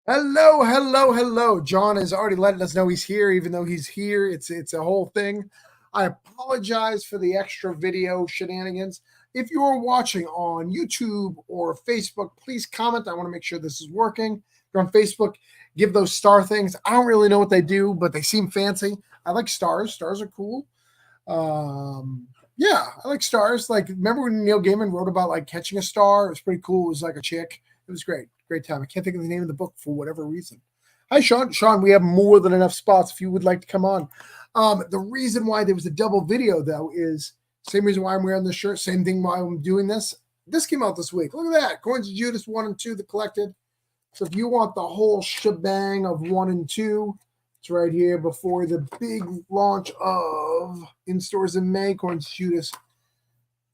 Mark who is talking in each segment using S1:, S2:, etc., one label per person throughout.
S1: Hello, hello, hello. John has already letting us know he's here, even though he's here. It's a whole thing. I apologize for the extra video shenanigans. If you are watching on YouTube or Facebook, please comment. I want to make sure this is working. If you're on Facebook, give those star things. I don't really know what they do, but they seem fancy. I like stars. Stars are cool. Yeah, I like stars. Like, remember when Neil Gaiman wrote about like catching a star? It was pretty cool. It was like a chick. It was great. Great time. I can't think of the name of the book for whatever reason. Hi, Sean. Sean, we have more than enough spots if you would like to come on. The reason why there was a double video, though, is same reason why I'm wearing this shirt, same thing why I'm doing this. This came out this week. Look at that. Coins of Judas 1 and 2, the collected. So if you want the whole shebang of 1 and 2, it's right here before the big launch of in stores in May, Coins of Judas,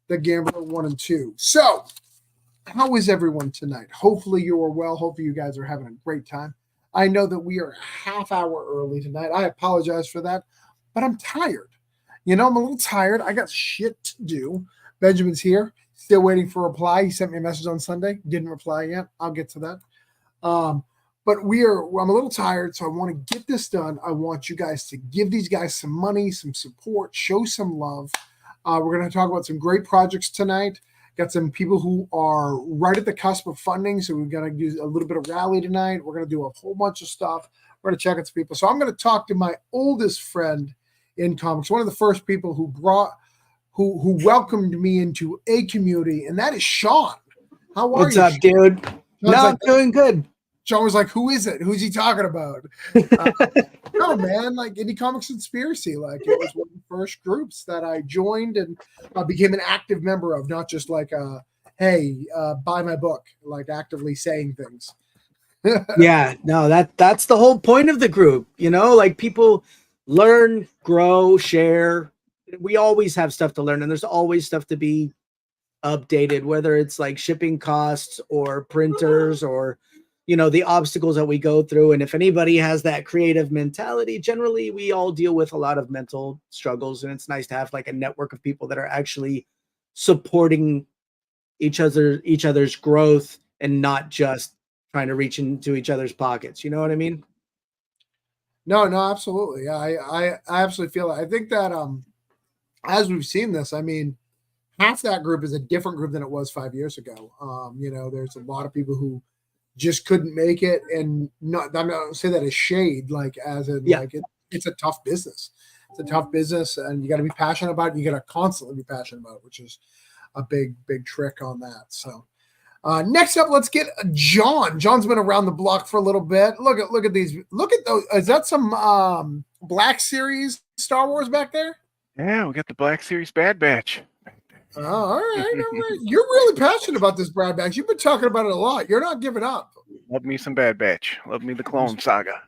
S1: the Gambler 1 and 2. So how is everyone tonight? Hopefully you are well. Hopefully you guys are having a great time. I know that we are a half hour early tonight. I apologize for that, but I'm tired. I'm a little tired. I got shit to do. Benjamin's here, still waiting for a reply. He sent me a message on Sunday. Didn't reply yet. I'll get to that. But I'm a little tired, so I want to get this done. I want you guys to give these guys some money, some support, show some love. We're going to talk about some great projects tonight. Got some people who are right at the cusp of funding, so we've got to do a little bit of rally tonight. We're going to do a whole bunch of stuff. We're going to check out some people. So I'm going to talk to my oldest friend in comics, one of the first people who welcomed me into a community, and that is Sean. How are you?
S2: What's up, dude? I'm doing good.
S1: Sean was like, "Who is it? Who's he talking about?" No, man, like Indie Comics Conspiracy. Like, it was one of the first groups that I joined and became an active member of, not just like, hey, buy my book, like actively saying things.
S2: Yeah, no, that's the whole point of the group. Like people learn, grow, share. We always have stuff to learn, and there's always stuff to be updated, whether it's like shipping costs or printers or the obstacles that we go through. And if anybody has that creative mentality, generally we all deal with a lot of mental struggles, and it's nice to have like a network of people that are actually supporting each other's growth and not just trying to reach into each other's pockets. You know what I mean?
S1: No, absolutely. I absolutely feel it. I think that as we've seen this, I mean, half that group is a different group than it was 5 years ago. There's a lot of people who just couldn't make it, and I'm not say that as shade, like as in like it's a tough business. It's a tough business, and you got to be passionate about it. You got to constantly be passionate about it, which is a big trick on that. So next up, let's get John. John's been around the block for a little bit. Look at these. Look at those. Is that some Black Series Star Wars back there?
S3: Yeah, we got the Black Series Bad Batch.
S1: Oh, all right. You're really passionate about this Brad Batch. You've been talking about it a lot. You're not giving up.
S3: Love me some Bad Batch. Love me the Clone Saga.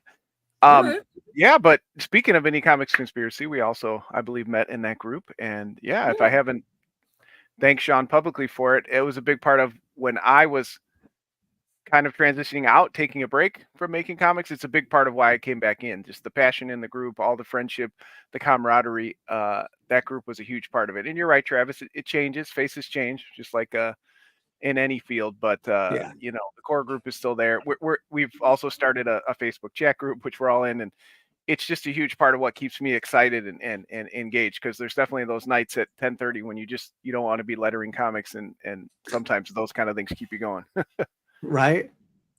S1: Right.
S3: Yeah, but speaking of Indie Comics Conspiracy, we also, I believe, met in that group. And yeah, if I haven't thanked Sean publicly for it, it was a big part of when I was kind of transitioning out, taking a break from making comics. It's a big part of why I came back in. Just the passion in the group, all the friendship, the camaraderie. That group was a huge part of it. And you're right, Travis. It changes. Faces change, just like in any field. But the core group is still there. We've also started a Facebook chat group, which we're all in, and it's just a huge part of what keeps me excited and engaged, because there's definitely those nights at 10:30 when you don't want to be lettering comics, and sometimes those kind of things keep you going.
S2: Right.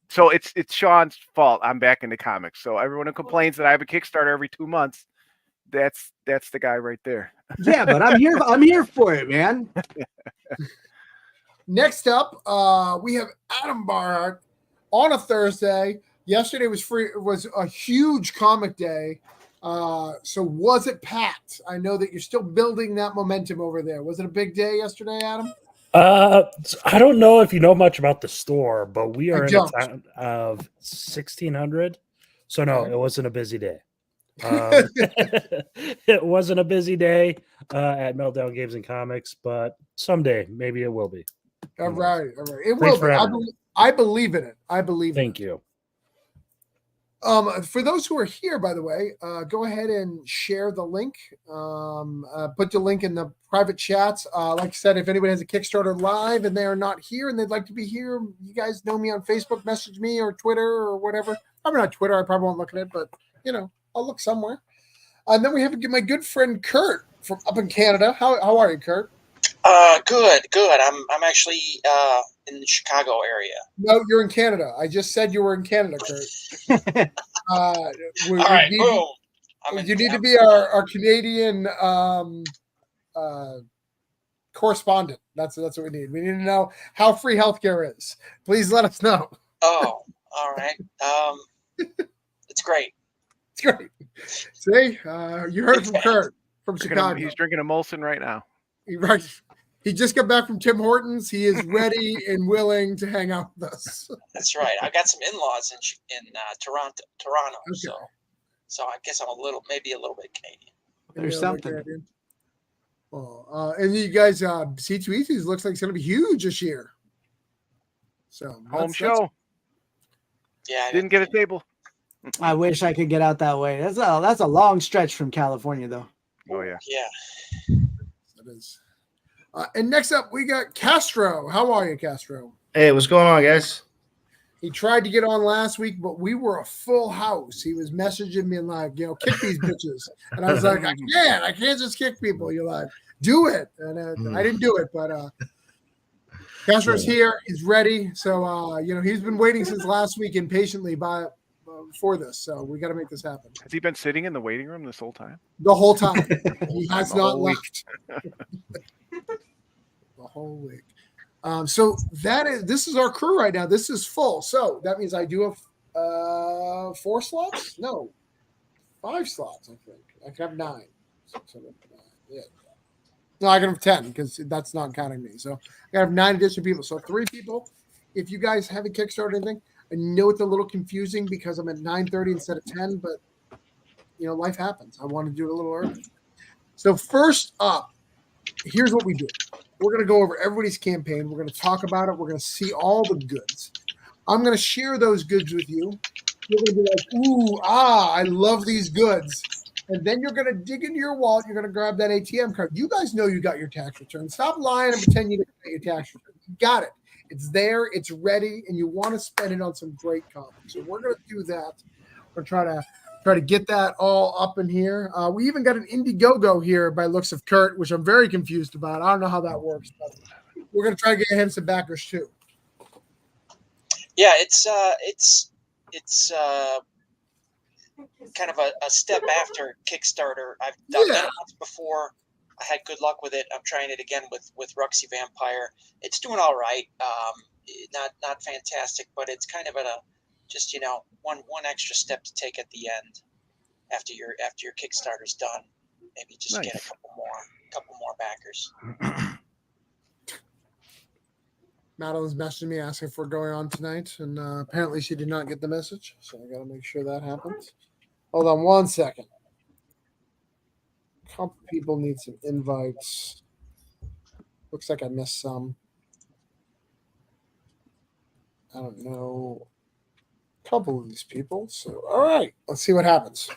S3: So it's Sean's fault I'm back into comics. So everyone who complains that I have a Kickstarter every 2 months, that's the guy right there.
S2: Yeah, but I'm here for it, man.
S1: Next up, we have Adam Barhart on a Thursday. Yesterday was a huge comic day. So was it packed? I know that you're still building that momentum over there. Was it a big day yesterday, Adam?
S4: I don't know if you know much about the store, but we are in a town of 1,600. So no, it wasn't a busy day. It wasn't a busy day at Meltdown Games and Comics, but someday maybe it will be.
S1: All right. It will be. I believe in it.
S4: Thank you.
S1: For those who are here, by the way, go ahead and share the link. Put the link in the private chats. Like I said, if anybody has a Kickstarter live and they are not here and they'd like to be here, you guys know me on Facebook, message me, or Twitter or whatever. I'm not Twitter. I probably won't look at it, but I'll look somewhere. And then we have my good friend Kurt from up in Canada. How are you, Kurt?
S5: Good. I'm actually in the Chicago area.
S1: No, you're in Canada. I just said you were in Canada, Kurt.
S5: All right, boom.
S1: You need to be our Canadian correspondent. That's what we need. We need to know how free healthcare is. Please let us know.
S5: Oh, all right. It's great.
S1: It's great. See, you heard it from Kurt from Chicago.
S3: He's drinking a Molson right now.
S1: Right. He just got back from Tim Hortons. He is ready and willing to hang out with us.
S5: That's right. I got some in-laws in Toronto.
S1: Okay.
S5: So I guess I'm maybe a little bit Canadian.
S2: There's something.
S1: Well, and you guys, C2E2s looks like it's going to be huge this year. So
S3: home show.
S5: Yeah,
S3: didn't get a table.
S2: I wish I could get out that way. That's a long stretch from California, though.
S3: Oh yeah.
S5: Yeah.
S1: That is. And next up, we got Castro. How are you, Castro?
S6: Hey, what's going on, guys?
S1: He tried to get on last week, but we were a full house. He was messaging me like, kick these bitches. And I was like, I can't just kick people. You're like, do it. And I didn't do it, but Castro's here. He's ready. So, he's been waiting since last week impatiently for this. So we got to make this happen.
S3: Has he been sitting in the waiting room this whole time?
S1: The whole time. He has not left. The whole week. So this is our crew right now. This is full. So that means I do have 4 slots? No, 5 slots, I think. I can have 9. Yeah. No, I can have 10 because that's not counting me. So I can have 9 additional people. So 3 people. If you guys haven't Kickstarted anything, I know it's a little confusing because I'm at 9:30 instead of 10, but life happens. I want to do it a little early. So first up, here's what we do. We're going to go over everybody's campaign. We're going to talk about it. We're going to see all the goods. I'm going to share those goods with you. You're going to be like, ooh, I love these goods. And then you're going to dig into your wallet. You're going to grab that ATM card. You guys know you got your tax return. Stop lying and pretend you didn't get your tax return. You got it. It's there. It's ready. And you want to spend it on some great comics. So we're going to do that. We're try to get that all up in here. We even got an Indiegogo here by looks of Kurt, which I'm very confused about. I don't know how that works, but we're going to try to get him some backers too.
S5: Yeah, it's kind of a step after Kickstarter. I've done it once before. I had good luck with it. I'm trying it again with Ruxy Vampire. It's doing all right. Not fantastic, but it's kind of at a just one extra step to take at the end after your Kickstarter's done. Maybe just get a couple more backers.
S1: Madeline's messaging me asking if we're going on tonight, and apparently she did not get the message, so I got to make sure that happens. Hold on 1 second. A couple people need some invites. Looks like I missed some. I don't know. A couple of these people. So, all right, let's see what happens.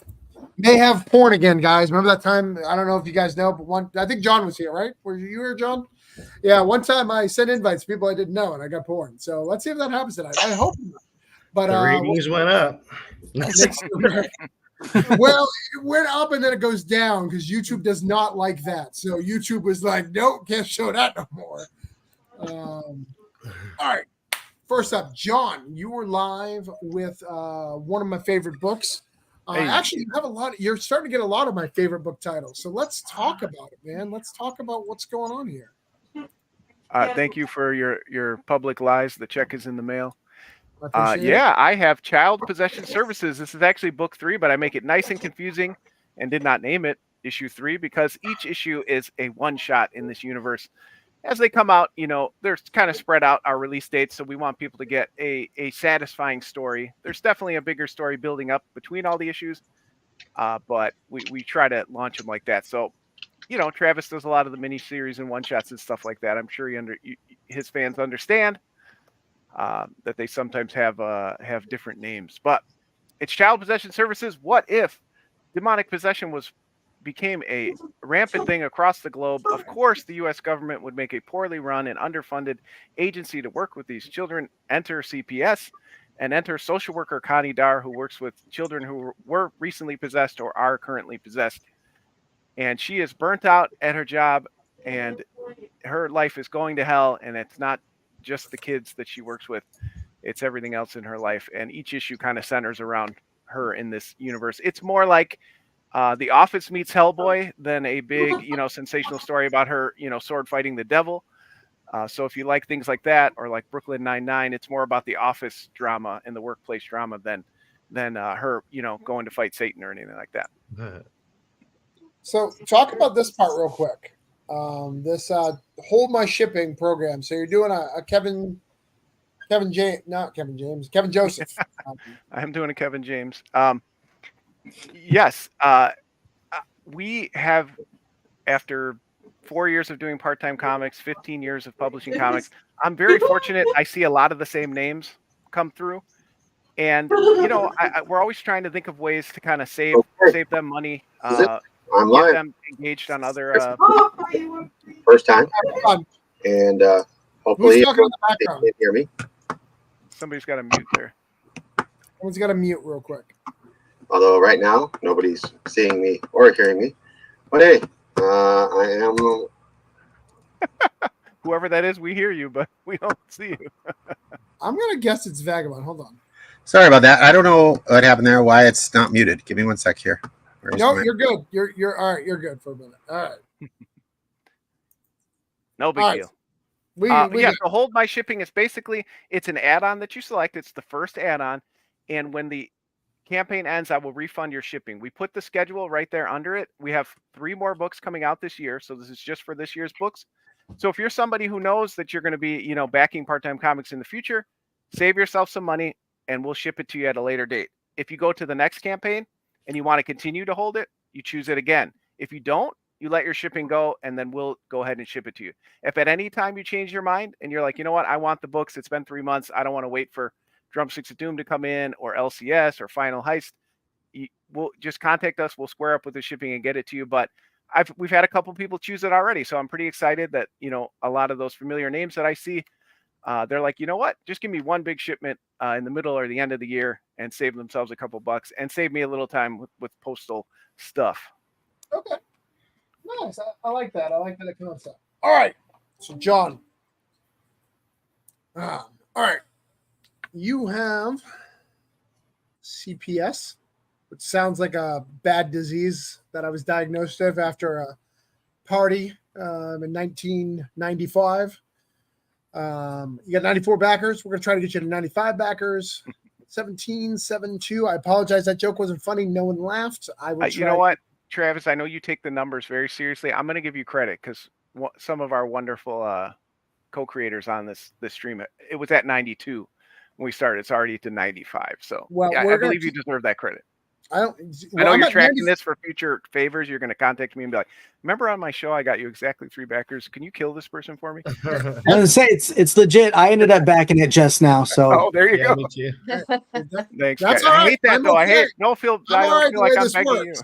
S1: May have porn again, guys. Remember that time? I don't know if you guys know, but I think John was here, right? Were you here, John? Yeah, one time I sent invites to people I didn't know, and I got porn. So let's see if that happens tonight. I hope not. But
S6: the ratings went up.
S1: Well, it went up and then it goes down because YouTube does not like that. So YouTube was like, nope, can't show that no more. All right. First up, John, you were live with one of my favorite books. Actually, you have you're starting to get a lot of my favorite book titles. So let's talk about it, man. Let's talk about what's going on here.
S3: Thank you for your public lies. The check is in the mail.
S1: I
S3: I have Child Possession Services. This is actually book 3, but I make it nice and confusing and did not name it issue 3 because each issue is a one-shot in this universe. As they come out, they're kind of spread out our release dates, so we want people to get a satisfying story. There's definitely a bigger story building up between all the issues, but we try to launch them like that. So, Travis does a lot of the miniseries and one-shots and stuff like that. I'm sure his fans understand that they sometimes have different names. But it's child possession services. What if demonic possession became a rampant thing across the globe? Of course, the U.S. government would make a poorly run and underfunded agency to work with these children. Enter CPS, and enter social worker Connie Dar, who works with children who were recently possessed or are currently possessed. And she is burnt out at her job, and her life is going to hell. And it's not just the kids that she works with, it's everything else in her life. And each issue kind of centers around her in this universe. It's more like The Office meets Hellboy than a big, sensational story about her, sword fighting the devil. So if you like things like that, or like Brooklyn Nine-Nine, it's more about the office drama and the workplace drama than her, going to fight Satan or anything like that.
S1: So talk about this part real quick. This Hold My Shipping program. So you're doing a Kevin Joseph.
S3: I'm doing a Kevin James. Yes. We have, after 4 years of doing part-time comics, 15 years of publishing comics, I'm very fortunate. I see a lot of the same names come through. And, we're always trying to think of ways to kind of save them money, get them engaged on other.
S7: First time. And hopefully
S1: Who's talking in the
S7: they
S1: background?
S7: can hear me.
S3: Somebody's got to mute there.
S1: Someone's got to mute real quick.
S7: Although right now, nobody's seeing me or hearing me. But hey, I am.
S3: Whoever that is, we hear you, but we don't see you.
S1: I'm going to guess it's Vagabond. Hold on.
S7: Sorry about that. I don't know what happened there, why it's not muted. Give me 1 sec here.
S1: No, you're good. You're all right. You're good for a minute. All right.
S3: No big deal. So Hold My Shipping is basically, it's an add-on that you select. It's the first add-on. And when the campaign ends, I will refund your shipping. We put the schedule right there under it. We have 3 more books coming out this year. So this is just for this year's books. So if you're somebody who knows that you're going to be, backing part-time comics in the future, save yourself some money and we'll ship it to you at a later date. If you go to the next campaign and you want to continue to hold it, you choose it again. If you don't, you let your shipping go, and then we'll go ahead and ship it to you. If at any time you change your mind and you're like, you know what, I want the books, it's been 3 months, I don't want to wait for Drumsticks of Doom to come in or LCS or Final Heist, we'll just contact us. We'll square up with the shipping and get it to you. But we've had a couple people choose it already, so I'm pretty excited that a lot of those familiar names that I see, they're like, you know what, just give me one big shipment in the middle or the end of the year and save themselves a couple bucks and save me a little time with postal stuff.
S1: Okay. Nice. I like that. I like that concept. All right. So, John. All right. You have CPS, which sounds like a bad disease that I was diagnosed with after a party in 1995. You got 94 backers. We're going to try to get you to 95 backers. 1772. I apologize. That joke wasn't funny. No one laughed. I will try.
S3: You know what, Travis? I know you take the numbers very seriously. I'm going to give you credit because some of our wonderful co-creators on this stream, it was at 92 when we started. It's already to 95. So I believe you deserve that credit. I know you're tracking this for future favors. You're going to contact me and be like, remember on my show, I got you exactly 3 backers. Can you kill this person for me?
S2: I was going to say, it's legit. I ended up backing it just now. So
S3: there you go.
S6: Me too.
S3: Thanks.
S1: That's
S3: I hate that though.
S1: Okay.
S3: I don't feel like I'm begging you.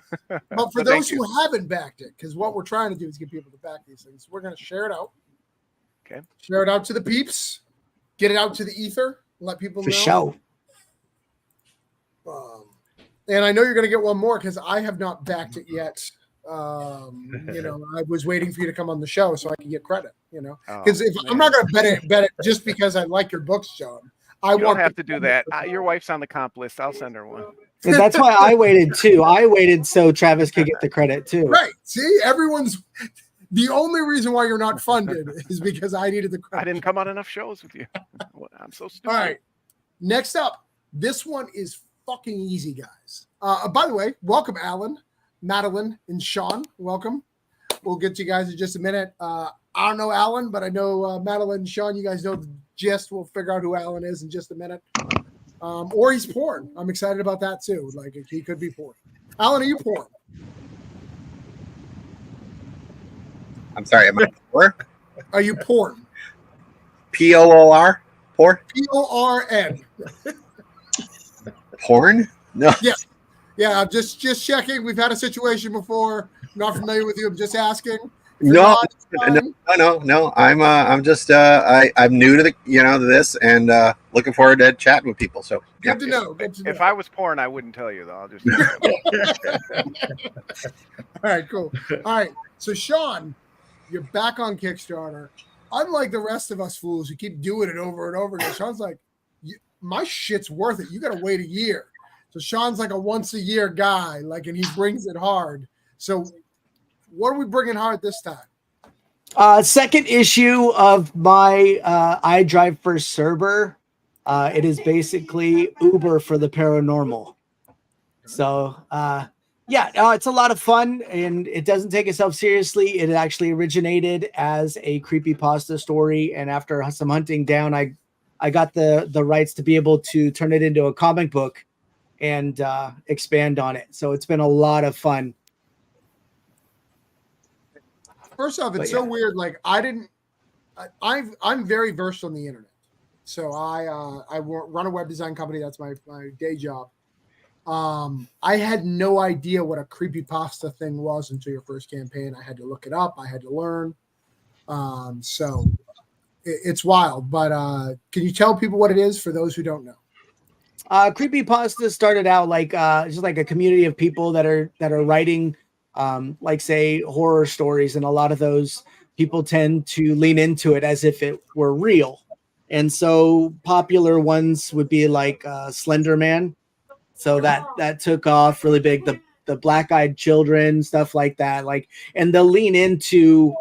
S1: But for those who haven't backed it, because what we're trying to do is get people to back these things, we're going to share it out.
S3: Okay.
S1: Share it out to the peeps. Get it out to the ether. Let people know.
S2: For sure.
S1: And I know you're going to get one more because I have not backed it yet. I was waiting for you to come on the show so I can get credit. Because I'm not going to bet it just because I like your books, John.
S3: You don't have to do that. Your wife's on the comp list. I'll send her one.
S2: And that's why I waited too. I waited so Travis could get the credit too.
S1: Right. See, the only reason why you're not funded is because I needed the credit.
S3: I didn't come on enough shows with you. I'm so stupid.
S1: All right. Next up, this one is fucking easy, guys. By the way, welcome, Alan, Madeline, and Sean. Welcome. We'll get you guys in just a minute. I don't know Alan, but I know Madeline and Sean. You guys know the gist. We'll figure out who Alan is in just a minute. Or he's porn. I'm excited about that too. Like he could be porn. Alan, are you porn?
S7: I'm sorry, am I poor?
S1: Are you porn?
S7: P-O-O-R? Poor?
S1: P-O-R-N.
S7: Porn? No.
S1: Yeah, I'm just checking. We've had a situation before. Not familiar with you. I'm just asking. If you're
S7: No,
S1: not, it's fine.
S7: no. I'm just I'm new to to this and looking forward to chatting with people. So yeah.
S1: Good to know. Good to know.
S3: If I was porn, I wouldn't tell you though. I'll just.
S1: All right, cool. All right, so Sean, you're back on Kickstarter. Unlike the rest of us fools who keep doing it over and over again, Sean's like, my shit's worth it. You got to wait a year. So Sean's like a once a year guy, like, and he brings it hard. So what are we bringing hard this time?
S2: Second issue of my I Drive First server. It is basically Uber for the paranormal. So it's a lot of fun, and it doesn't take itself seriously. It actually originated as a creepypasta story, and after some hunting down, I got the rights to be able to turn it into a comic book and expand on it. So it's been a lot of fun.
S1: First off, it's so weird. Like I'm very versed on the internet. So I run a web design company. That's my day job. I had no idea what a creepypasta thing was until your first campaign. I had to look it up. I had to learn. So it's wild. But can you tell people what it is for those who don't know?
S2: Creepypasta started out like just like a community of people that are writing like say horror stories, and a lot of those people tend to lean into it as if it were real. And so popular ones would be like Slender Man. So that took off really big. The Black-Eyed Children, stuff like that. Like, and they'll lean into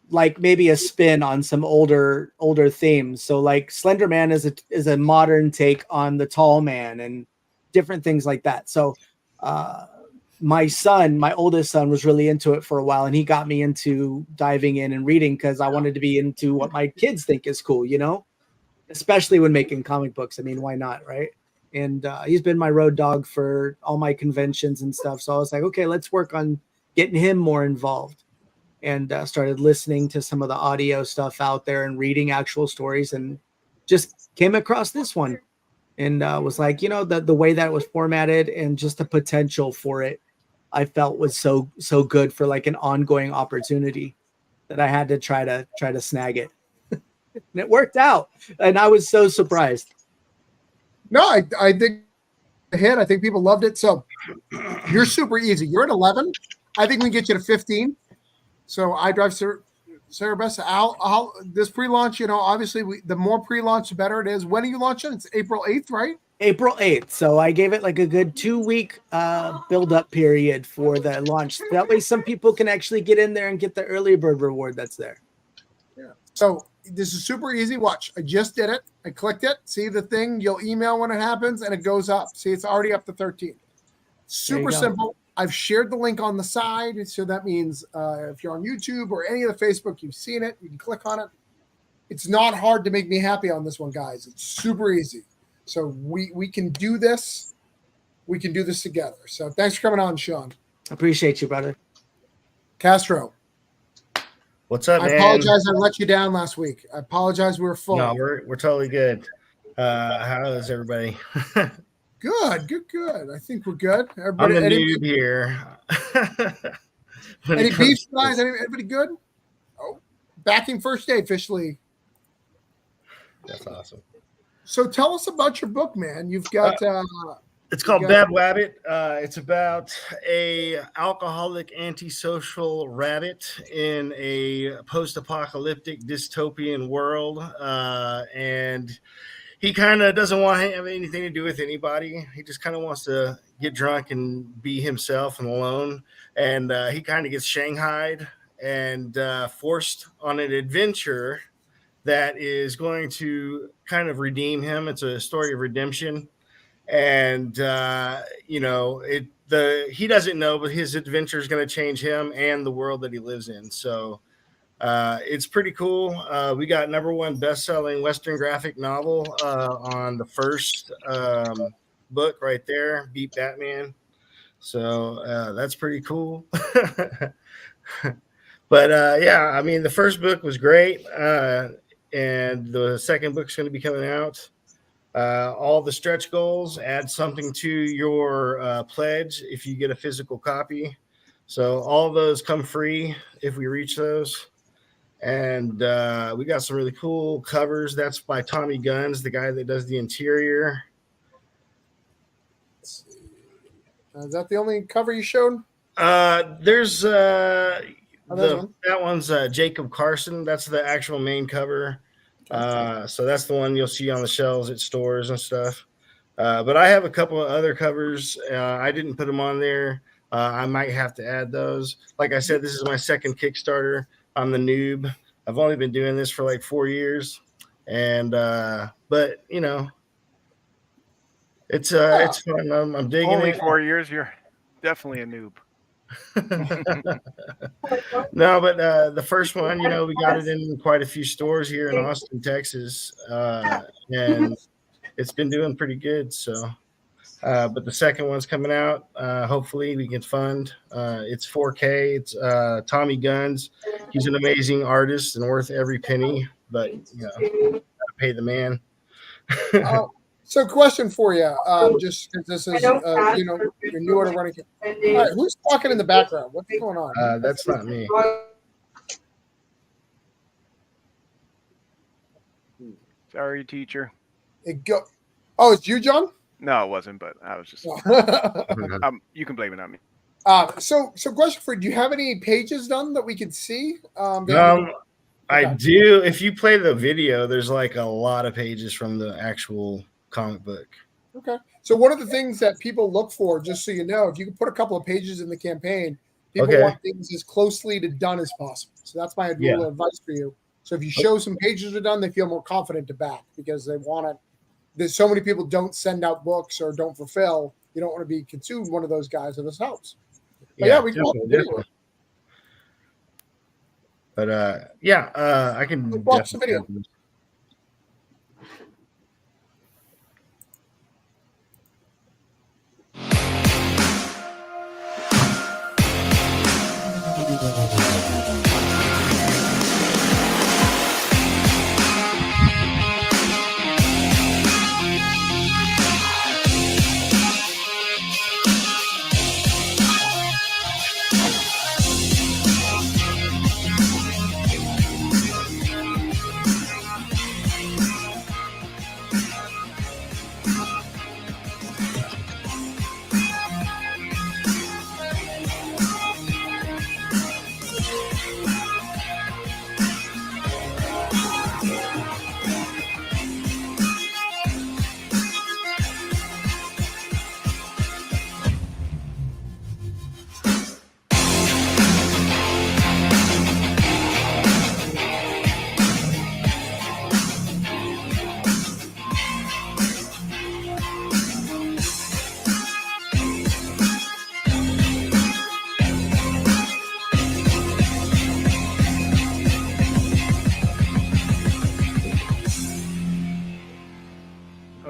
S2: like maybe a spin on some older themes. So like Slender Man is a modern take on the Tall Man and different things like that. So my oldest son was really into it for a while, and he got me into diving in and reading because I wanted to be into what my kids think is cool, especially when making comic books. I mean, why not, right? And he's been my road dog for all my conventions and stuff. So I was like, okay, let's work on getting him more involved. And started listening to some of the audio stuff out there and reading actual stories, and just came across this one and was like, the way that it was formatted and just the potential for it, I felt was so good for like an ongoing opportunity that I had to try to snag it. And it worked out. And I was so surprised.
S1: No, I think a hit. I think people loved it. So you're super easy. You're at 11. I think we can get you to 15. So I drive Sarah Best. I'll this pre-launch, obviously the more pre-launch, the better it is. When are you launching? It's April 8th, right?
S2: April 8th. So I gave it like a good 2-week build-up period for the launch. That way some people can actually get in there and get the early bird reward that's there.
S1: Yeah. So this is super easy. Watch. I just did it. I clicked it. See the thing? You'll email when it happens, and it goes up. See, it's already up to 13. Super simple. I've shared the link on the side. So that means if you're on YouTube or any of the Facebook, you've seen it. You can click on it. It's not hard to make me happy on this one, guys. It's super easy. So we can do this. We can do this together. So thanks for coming on, Sean.
S2: Appreciate you, brother.
S1: Castro.
S6: What's up, man?
S1: I apologize. I let you down last week. I apologize. We were full.
S6: No, we're totally good. How is everybody?
S1: Good. I think we're good. Everybody,
S6: I'm a noob here.
S1: Any beef guys? Everybody good? Oh, backing first day officially.
S6: That's awesome.
S1: So tell us about your book, man. You've got
S6: it's called Bad Wabbit. It's about a alcoholic antisocial rabbit in a post-apocalyptic dystopian world, and he kind of doesn't want to have anything to do with anybody. He just kind of wants to get drunk and be himself and alone. And he kind of gets shanghaied and forced on an adventure that is going to kind of redeem him. It's a story of redemption. And, he doesn't know, but his adventure is going to change him and the world that he lives in. So it's pretty cool. We got #1 best-selling Western graphic novel on the first book right there, Beat Batman. So that's pretty cool. But I mean, the first book was great, and the second book's going to be coming out. All the stretch goals add something to your pledge if you get a physical copy. So all of those come free if we reach those. And we got some really cool covers. That's by Tommy Guns, the guy that does the interior.
S1: Is that the only cover you showed?
S6: There's
S1: that
S6: one's Jacob Carson. That's the actual main cover. So that's the one you'll see on the shelves at stores and stuff. But I have a couple of other covers. I didn't put them on there. I might have to add those. Like I said, this is my second Kickstarter. I'm the noob. I've only been doing this for like 4 years, and but you know, it's fun. I'm digging
S3: Only
S6: it.
S3: 4 years. You're definitely a noob.
S6: No, but the first one, you know, we got it in quite a few stores here in Austin, Texas, and it's been doing pretty good. So, but the second one's coming out. Hopefully, we can fund. It's 4K. It's Tommy Guns. He's an amazing artist and worth every penny. But you know, gotta pay the man.
S1: So, question for you, just because this is, you know, you're newer to running. All right, who's talking in the background? What's going on?
S6: That's not me.
S3: Sorry, teacher.
S1: Oh, it's you, John?
S3: No, it wasn't, but I was just. You can blame it on me.
S1: So question for you: do you have any pages done that we could see?
S6: I do. If you play the video, there's like a lot of pages from the actual comic book.
S1: Okay. So one of the things that people look for, just so you know, if you can put a couple of pages in the campaign, people want things as closely to done as possible. So that's my rule of advice for you. So if you show some pages are done, they feel more confident to back because they want it. There's so many people don't send out books or don't fulfill. You don't want to be consumed one of those guys, so this helps. But we can watch the video.
S6: But I can
S1: watch the video.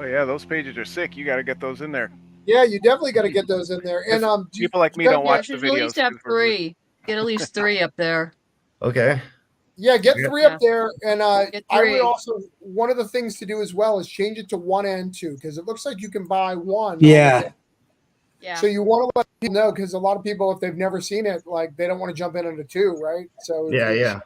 S3: Yeah, those pages are sick. You got to get those in there.
S1: Yeah, you definitely got to get those in there. And
S3: people like me don't watch the videos.
S8: At least have 3. Get at least 3 up there.
S6: Okay.
S1: Yeah, get 3 up there. And I would also, one of the things to do as well is change it to 1 and 2 because it looks like you can buy 1.
S2: Yeah.
S8: Yeah.
S1: So you want to let people know because a lot of people, if they've never seen it, like they don't want to jump in into 2, right? So
S6: yeah.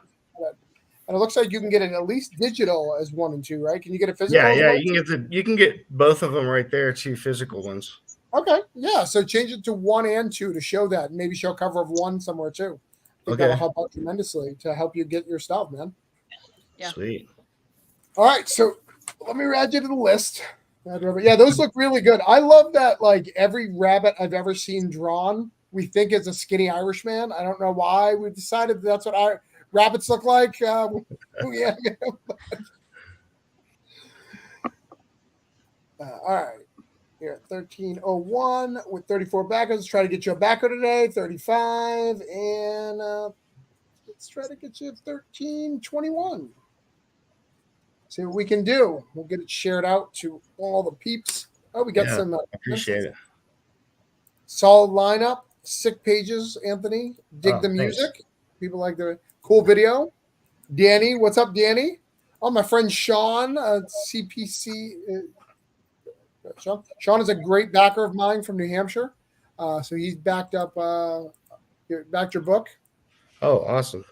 S1: And it looks like you can get it at least digital as 1 and 2, right? Can you get a physical?
S6: Yeah. You can get both of them right there, 2 physical ones.
S1: Okay. Yeah. So change it to 1 and 2 to show that. Maybe show a cover of 1 somewhere too. I think that'll help out tremendously to help you get your stuff, man.
S8: Yeah.
S6: Sweet.
S1: All right. So let me add you to the list. Yeah, those look really good. I love that. Like every rabbit I've ever seen drawn, we think is a skinny Irishman. I don't know why we decided that's what rabbits look like. Yeah. All right. Here at 1301 with 34 backers. Let's try to get you a backer today. 35. And let's try to get you 1321. See what we can do. We'll get it shared out to all the peeps. Oh, we got some.
S6: Appreciate it.
S1: Solid lineup. Sick pages, Anthony. Dig the music. Thanks. People like the cool video. Danny, what's up, Danny? Oh, my friend Sean, CPC. Sean is a great backer of mine from New Hampshire. So he's backed your book.
S6: Oh, awesome.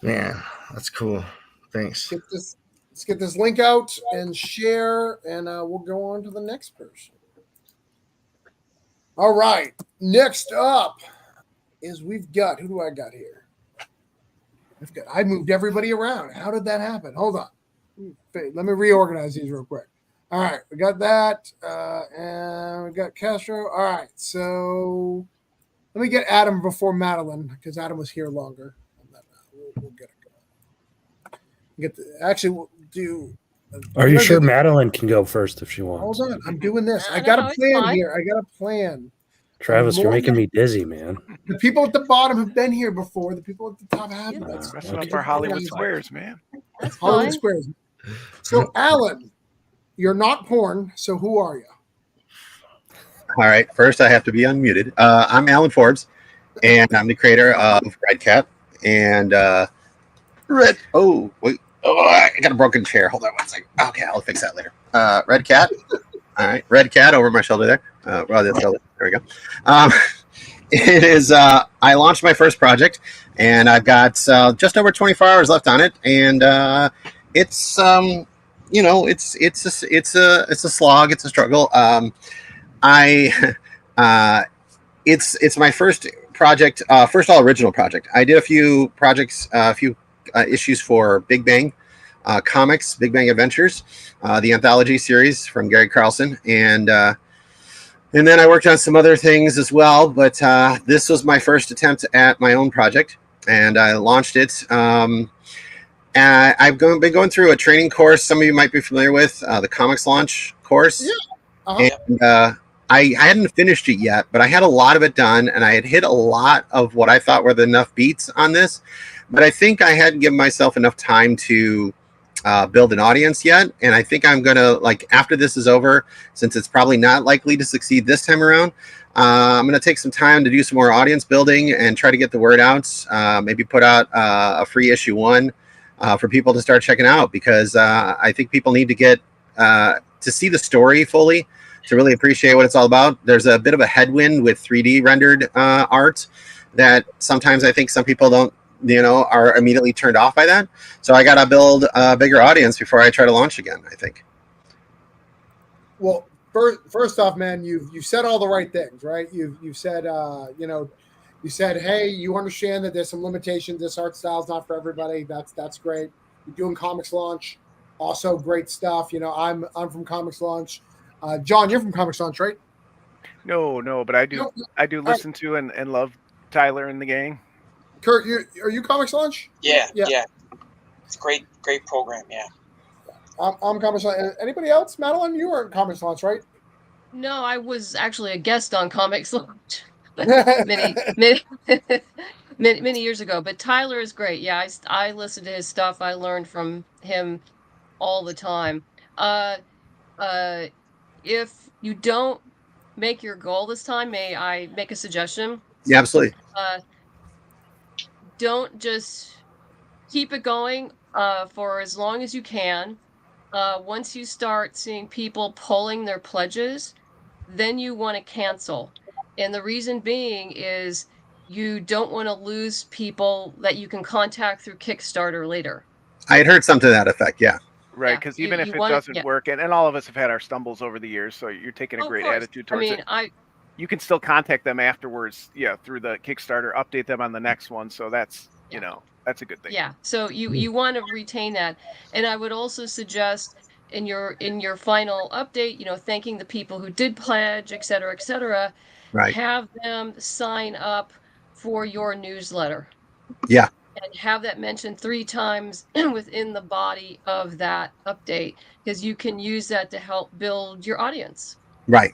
S6: Man, that's cool. Thanks.
S1: Let's get this link out and share, and we'll go on to the next person. All right. Next up is who do I got here? I moved everybody around. How did that happen? Hold on. Let me reorganize these real quick. All right. We got that. And we got Castro. All right. So let me get Adam before Madeline because Adam was here longer. And then, we'll get it going. We'll do.
S4: Are you sure Madeline can go first if she wants?
S1: Hold on. I'm doing this. I got a plan here. I got a plan.
S4: Travis, you're making me dizzy, man.
S1: The people at the bottom have been here before. The people at the top haven't.
S3: That's up our Hollywood Squares, man.
S8: That's
S1: Hollywood
S8: fine.
S1: Squares. So, Alan, you're not porn. So, who are you?
S7: All right. First, I have to be unmuted. I'm Alan Forbes, and I'm the creator of Red Cat. And Red. Oh, wait. Oh, I got a broken chair. Hold on one second. Okay, I'll fix that later. Red Cat. All right. Red Cat over my shoulder there. There we go. It is. I launched my first project, and I've got just over 24 hours left on it, and it's it's a slog. It's a struggle. It's my first project, first all original project. I did a few projects, a few issues for Big Bang Comics, Big Bang Adventures, the anthology series from Gary Carlson, and then I worked on some other things as well. But this was my first attempt at my own project, and I launched it. I've been going through a training course. Some of you might be familiar with the comics launch course.
S1: Yeah. Uh-huh.
S7: And I hadn't finished it yet, but I had a lot of it done, and I had hit a lot of what I thought were enough beats on this. But I think I hadn't given myself enough time to build an audience yet. And I think I'm going to, after this is over, since it's probably not likely to succeed this time around, I'm going to take some time to do some more audience building and try to get the word out. Maybe put out a free issue 1 for people to start checking out, because I think people need to get to see the story fully to really appreciate what it's all about. There's a bit of a headwind with 3D rendered art that sometimes I think some people don't, are immediately turned off by that. So I got to build a bigger audience before I try to launch again, I think.
S1: Well, first off, man, you've said all the right things, right? You've said, you said, hey, you understand that there's some limitations. This art style is not for everybody. That's great. You're doing Comics Launch, also great stuff. I'm from Comics Launch. John, you're from Comics Launch, right?
S3: No, but I do listen to and love Tyler and the gang.
S1: Kurt, are you Comics Launch?
S5: Yeah. It's a great program. Yeah.
S1: I'm Comics Launch. Anybody else? Madeline, you were in Comics Launch, right?
S8: No, I was actually a guest on Comics Launch many years ago. But Tyler is great. Yeah, I listen to his stuff. I learned from him all the time. If you don't make your goal this time, may I make a suggestion?
S7: Yeah, absolutely.
S8: Don't just keep it going for as long as you can. Once you start seeing people pulling their pledges, then you want to cancel. And the reason being is you don't want to lose people that you can contact through Kickstarter later.
S7: I had heard something to that effect, yeah.
S3: Right, because even if it doesn't work, and all of us have had our stumbles over the years, so you're taking a great attitude towards it. You can still contact them afterwards, through the Kickstarter, update them on the next one. So that's, that's a good thing.
S8: Yeah. So you want to retain that. And I would also suggest in your final update, thanking the people who did pledge, et cetera,
S7: right.
S8: Have them sign up for your newsletter.
S7: Yeah.
S8: And have that mentioned 3 times within the body of that update, because you can use that to help build your audience.
S7: Right.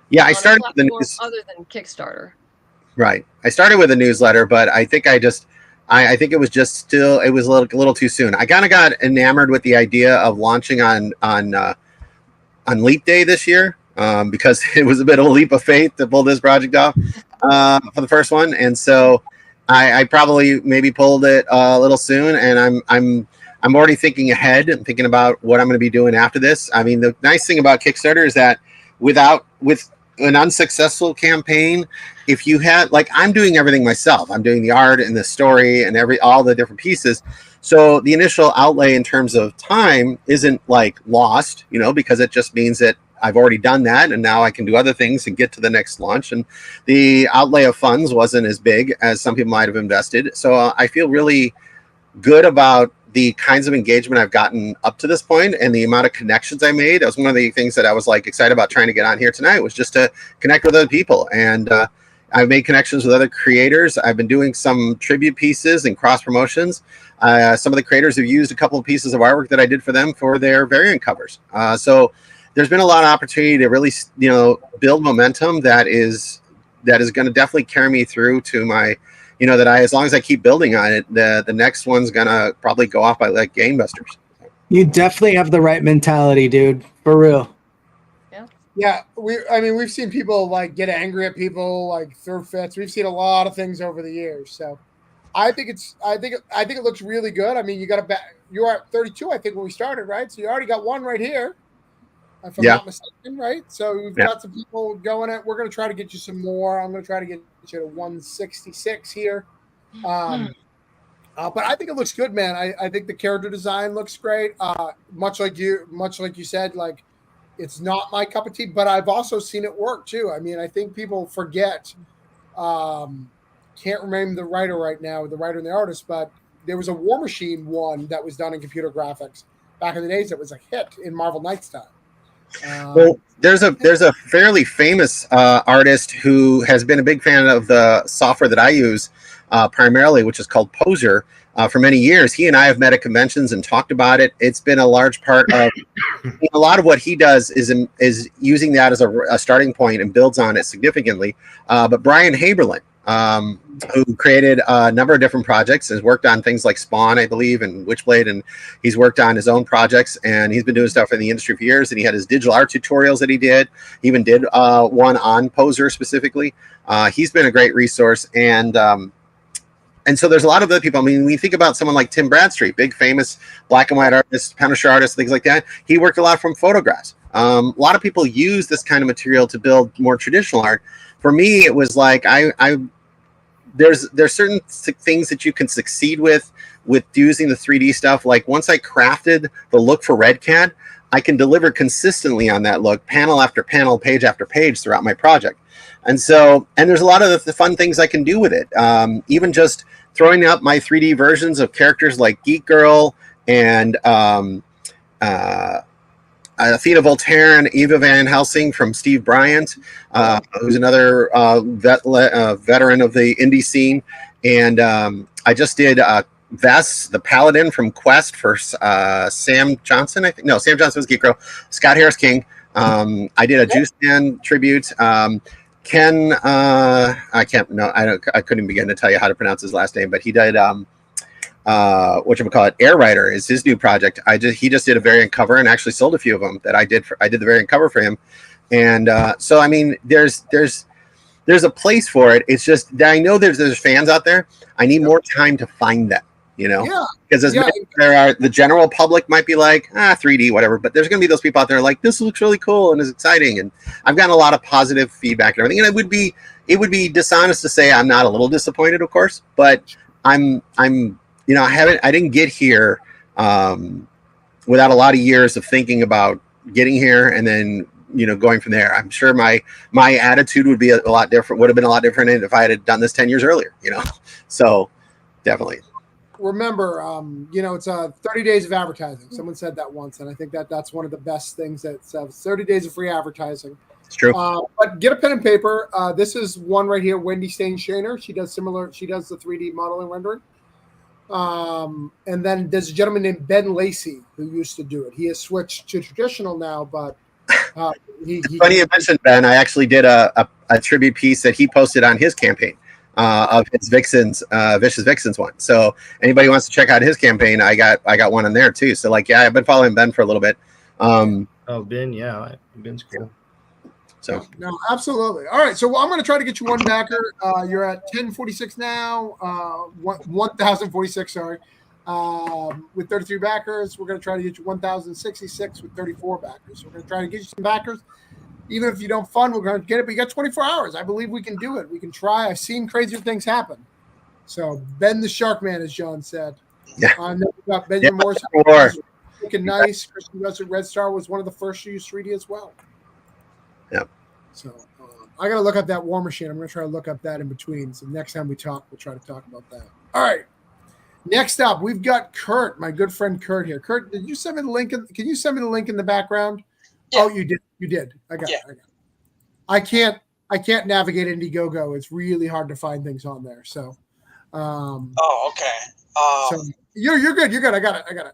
S7: Yeah, I started with the
S8: other than Kickstarter.
S7: Right. I started with a newsletter, but I think I think it was just it was a little too soon. I kind of got enamored with the idea of launching on Leap Day this year, because it was a bit of a leap of faith to pull this project off for the first one, and so I probably maybe pulled it a little soon, and I'm already thinking ahead and thinking about what I'm going to be doing after this. I mean, the nice thing about Kickstarter is that with an unsuccessful campaign, if you had, like, I'm doing everything myself. I'm doing the art and the story and all the different pieces. So the initial outlay in terms of time isn't like lost, because it just means that I've already done that, and now I can do other things and get to the next launch. And the outlay of funds wasn't as big as some people might have invested. So I feel really good about the kinds of engagement I've gotten up to this point and the amount of connections I made. That was one of the things that I was like excited about trying to get on here tonight, was just to connect with other people. And I've made connections with other creators. I've been doing some tribute pieces and cross promotions. Some of the creators have used a couple of pieces of artwork that I did for them for their variant covers. So there's been a lot of opportunity to really, build momentum that is going to definitely carry me through to my, as long as I keep building on it, the next one's gonna probably go off by like gangbusters.
S2: You definitely have the right mentality, dude. For real.
S1: Yeah, we've seen people like get angry at people, like throw fits. We've seen a lot of things over the years. So I think it looks really good. I mean, you are at 32, I think, when we started, right? So you already got one right here, if I'm not mistaken, right? So we've got some people going at. We're going to try to get you some more. I'm going to try to get you to 166 here. But I think it looks good, man. I think the character design looks great. Much like you said, like, it's not my cup of tea, but I've also seen it work too. I mean, I think people forget. Can't remember the writer right now, the writer and the artist, but there was a War Machine one that was done in computer graphics back in the days that was a hit in Marvel Knights time.
S7: Well, there's a fairly famous artist who has been a big fan of the software that I use primarily, which is called Poser, for many years. He and I have met at conventions and talked about it. It's been a large part of a lot of what he does is using that as a starting point and builds on it significantly. But Brian Haberlin, who created a number of different projects, has worked on things like Spawn, I believe, and Witchblade, and he's worked on his own projects, and he's been doing stuff in the industry for years. And he had his digital art tutorials that he did. He even did one on Poser specifically. He's been a great resource, and so there's a lot of other people. I mean, when you think about someone like Tim Bradstreet, big famous black and white artist, Punisher artist, things like that, he worked a lot from photographs. A lot of people use this kind of material to build more traditional art. For me, it was like there's certain things that you can succeed with using the 3D stuff. Like once I crafted the look for Red Cat, I can deliver consistently on that look, panel after panel, page after page throughout my project. And there's a lot of the fun things I can do with it. Even just throwing up my 3D versions of characters like Geek Girl and Athena Voltaire and Eva Van Helsing from Steve Bryant, who's another veteran of the indie scene. And I just did Vess, the Paladin from Quest for Sam Johnson, I think. No, Sam Johnson was Geek Girl. Scott Harris King. I did a Juice Man tribute. Ken, I couldn't begin to tell you how to pronounce his last name, but he did whatchamacallit, Air Rider is his new project. He just did a variant cover and actually sold a few of them that I did the variant cover for him. And so I mean, there's a place for it. It's just that I know there's fans out there. I need more time to find them, because there are, the general public might be like 3D whatever, but there's going to be those people out there like, this looks really cool and is exciting, and I've gotten a lot of positive feedback and everything. And it would be dishonest to say I'm not a little disappointed, of course, but I didn't get here without a lot of years of thinking about getting here and then going from there. I'm sure my attitude would be a lot different. Would have been a lot different if I had done this 10 years earlier. So definitely.
S1: Remember, it's 30 days of advertising. Someone said that once, and I think that's one of the best things. That's 30 days of free advertising.
S7: It's true.
S1: But get a pen and paper. This is one right here, Wendy Stain-Shaner. She does the 3D modeling rendering. And then there's a gentleman named Ben Lacey who used to do it. He has switched to traditional now, but
S7: it's funny you mentioned Ben. I actually did a tribute piece that he posted on his campaign of his Vicious Vixens one. So anybody wants to check out his campaign, I got one in there too. So I've been following Ben for a little bit.
S6: Ben, yeah, Ben's cool.
S7: So
S1: no, absolutely. All right, so I'm going to try to get you one backer. You're at 1046 now, 1046. Sorry. with 33 backers. We're going to try to get you 1,066 with 34 backers. So we're going to try to get you some backers. Even if you don't fund, we're going to get it. But you got 24 hours. I believe we can do it. We can try. I've seen crazier things happen. So Ben the Shark Man, as John said.
S7: Yeah.
S1: Got Benjamin Morris. Looking nice. Christian Red Star was one of the first to use 3D as well.
S7: Yep.
S1: So I got to look up that War Machine. I'm going to try to look up that in between. So next time we talk, we'll try to talk about that. All right. Next up, we've got Kurt, my good friend Kurt here. Kurt, did you send me the link? Can you send me the link in the background?
S5: Yeah.
S1: Oh, you did. You did. I got it. I can't navigate Indiegogo. It's really hard to find things on there. So.
S5: Okay.
S1: So you're good. You're good. I got it.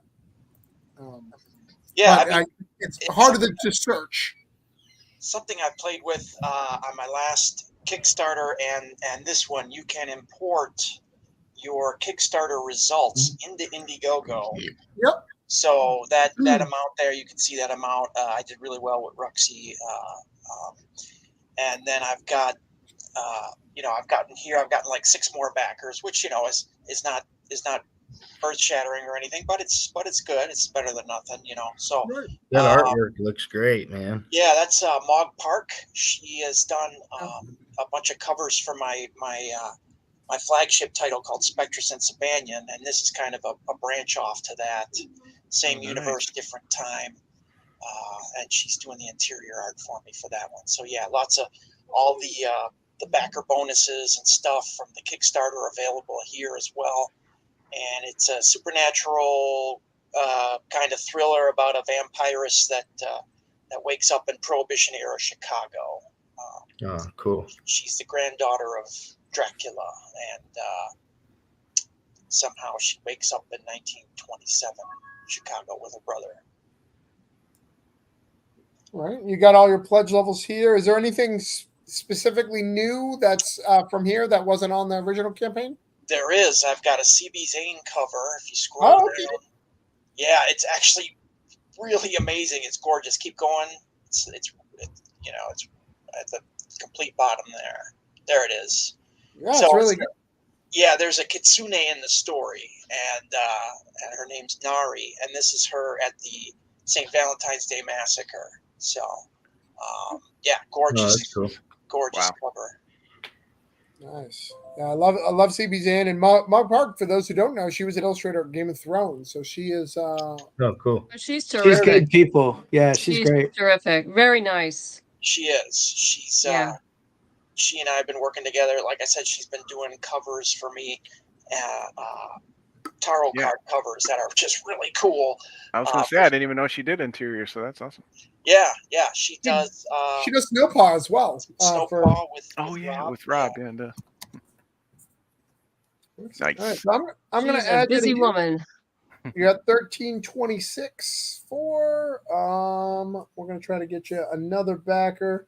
S5: Yeah,
S1: it's harder to search.
S5: Something I played with on my last Kickstarter and this one, you can import your Kickstarter results into Indiegogo.
S1: Yep.
S5: So that amount there, you can see that amount. I did really well with Ruxy, and then I've got, I've gotten like 6 more backers, which is not earth shattering or anything, but it's good. It's better than nothing, So
S6: that artwork looks great, man.
S5: Yeah, that's Mog Park. She has done a bunch of covers for my flagship title called Spectrus and Sabanian, and this is kind of a branch off to that. Same universe, different time. And she's doing the interior art for me for that one. So yeah, lots of all the backer bonuses and stuff from the Kickstarter available here as well. And it's a supernatural kind of thriller about a vampirist that wakes up in Prohibition era Chicago.
S6: Oh, cool.
S5: She's the granddaughter of Dracula, and somehow she wakes up in 1927 Chicago with her brother.
S1: All right. You got all your pledge levels here. Is there anything specifically new that's from here that wasn't on the original campaign?
S5: There is. I've got a CB Zane cover. If you scroll down, yeah, it's actually really amazing. It's gorgeous. Keep going. It's at the complete bottom there. There it is.
S1: Yeah, so it's really good.
S5: Yeah, there's a kitsune in the story, and her name's Nari, and this is her at the St. Valentine's Day Massacre. So, yeah, gorgeous,
S6: that's cool.
S5: Gorgeous cover.
S1: Nice. Yeah, I love CB Zane and Mog Park. For those who don't know, she was an illustrator of Game of Thrones, so she is.
S6: Oh, cool.
S8: She's terrific.
S2: She's good people. Yeah, she's great.
S8: Terrific. Very nice.
S5: She is. She's. She and I have been working together. Like I said, she's been doing covers for me, tarot card covers that are just really cool.
S3: I was going to say, I didn't even know she did interior, so that's awesome.
S5: Yeah, she does.
S1: She does Snowpaw as well.
S5: Snowpaw with
S3: Rob. With Rob, yeah. Nice.
S1: Right, so I'm going to add
S8: busy woman.
S1: You got 1326 for. We're going to try to get you another backer.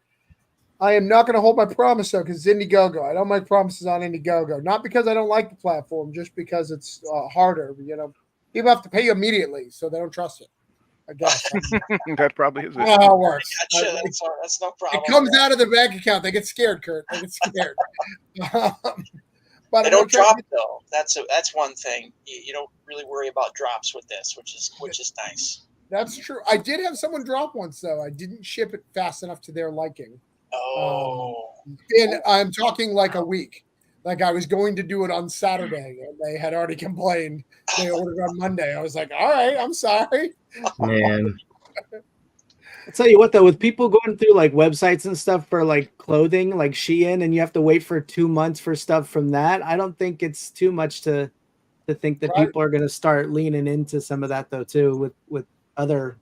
S1: I am not going to hold my promise, though, because it's Indiegogo. I don't make promises on Indiegogo. Not because I don't like the platform, just because it's harder. People have to pay you immediately, so they don't trust it. I guess.
S3: That probably is it.
S1: I don't know how it works.
S5: Gotcha. That's no problem.
S1: It comes out of their bank account. They get scared, Kurt. They get scared.
S5: But they don't drop, though. That's one thing. You don't really worry about drops with this, which is nice.
S1: That's true. I did have someone drop once, though. I didn't ship it fast enough to their liking. And I'm talking like a week. Like I was going to do it on Saturday, and they had already complained. They ordered on Monday. I was like, all right, I'm sorry.
S6: Man.
S2: I'll tell you what, though, with people going through like websites and stuff for like clothing, like Shein, and you have to wait for 2 months for stuff from that, I don't think it's too much to think that people are going to start leaning into some of that, though, too, with other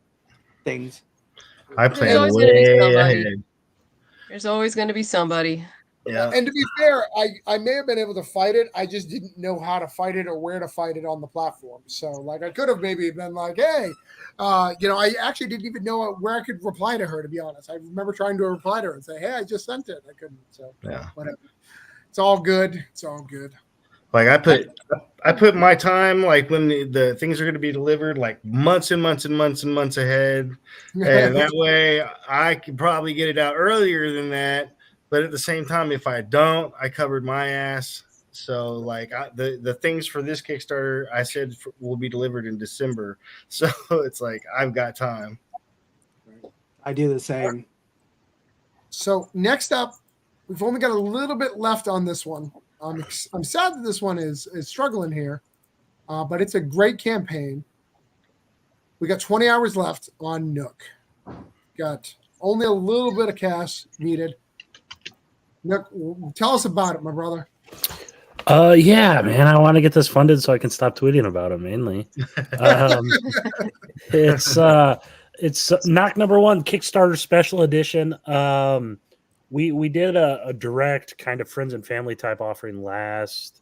S2: things.
S6: I plan way ahead.
S8: There's always going to be somebody.
S6: Yeah.
S1: And to be fair, I may have been able to fight it. I just didn't know how to fight it or where to fight it on the platform. So, like, I could have maybe been like, hey, I actually didn't even know where I could reply to her, to be honest. I remember trying to reply to her and say, hey, I just sent it. I couldn't. So, whatever. It's all good. It's all good.
S6: Like I put my time, like when the things are going to be delivered, like months and months and months and months ahead. And that way I could probably get it out earlier than that. But at the same time, if I don't, I covered my ass. So like the things for this Kickstarter, I said will be delivered in December. So it's like I've got time.
S2: I do the same.
S1: So next up, we've only got a little bit left on this one. I'm sad that this one is struggling here, but it's a great campaign. We got 20 hours left on Nook. Got only a little bit of cash needed. Nook, tell us about it, my brother.
S4: Yeah, man, I want to get this funded so I can stop tweeting about it mainly. It's Knock number 1 Kickstarter special edition. We did a direct kind of friends and family type offering last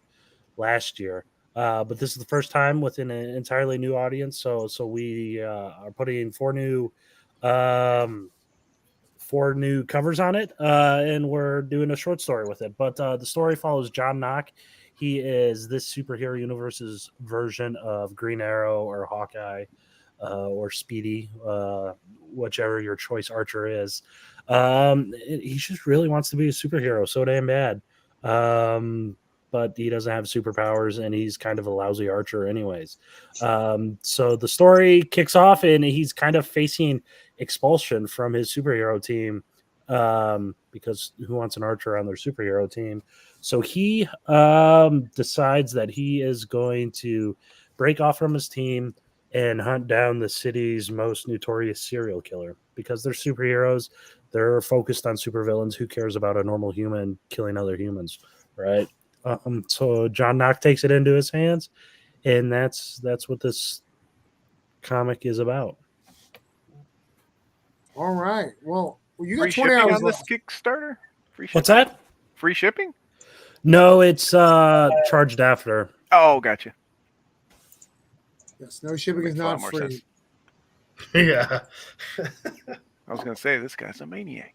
S4: year. But this is the first time with an entirely new audience. So we are putting 4 new covers on it, and we're doing a short story with it. But the story follows John Knock. He is this superhero universe's version of Green Arrow or Hawkeye or Speedy, whichever your choice archer is. He just really wants to be a superhero so damn bad. But he doesn't have superpowers, and he's kind of a lousy archer anyways. So the story kicks off, and he's kind of facing expulsion from his superhero team, because who wants an archer on their superhero team? So he decides that he is going to break off from his team and hunt down the city's most notorious serial killer. Because they're superheroes, they're focused on supervillains. Who cares about a normal human killing other humans, right? So John Knock takes it into his hands, and that's what this comic is about.
S1: All right. Well, you got
S3: Free
S1: 20
S3: shipping
S1: hours
S3: on this
S1: left.
S3: Kickstarter? Free shipping?
S4: What's that?
S3: Free shipping?
S4: No, it's charged after.
S3: Oh, gotcha.
S1: Yes, no shipping
S3: Makes
S1: is
S3: a lot
S1: not
S3: more
S1: free.
S3: sense.
S6: Yeah.
S3: I was going to say, this guy's a maniac.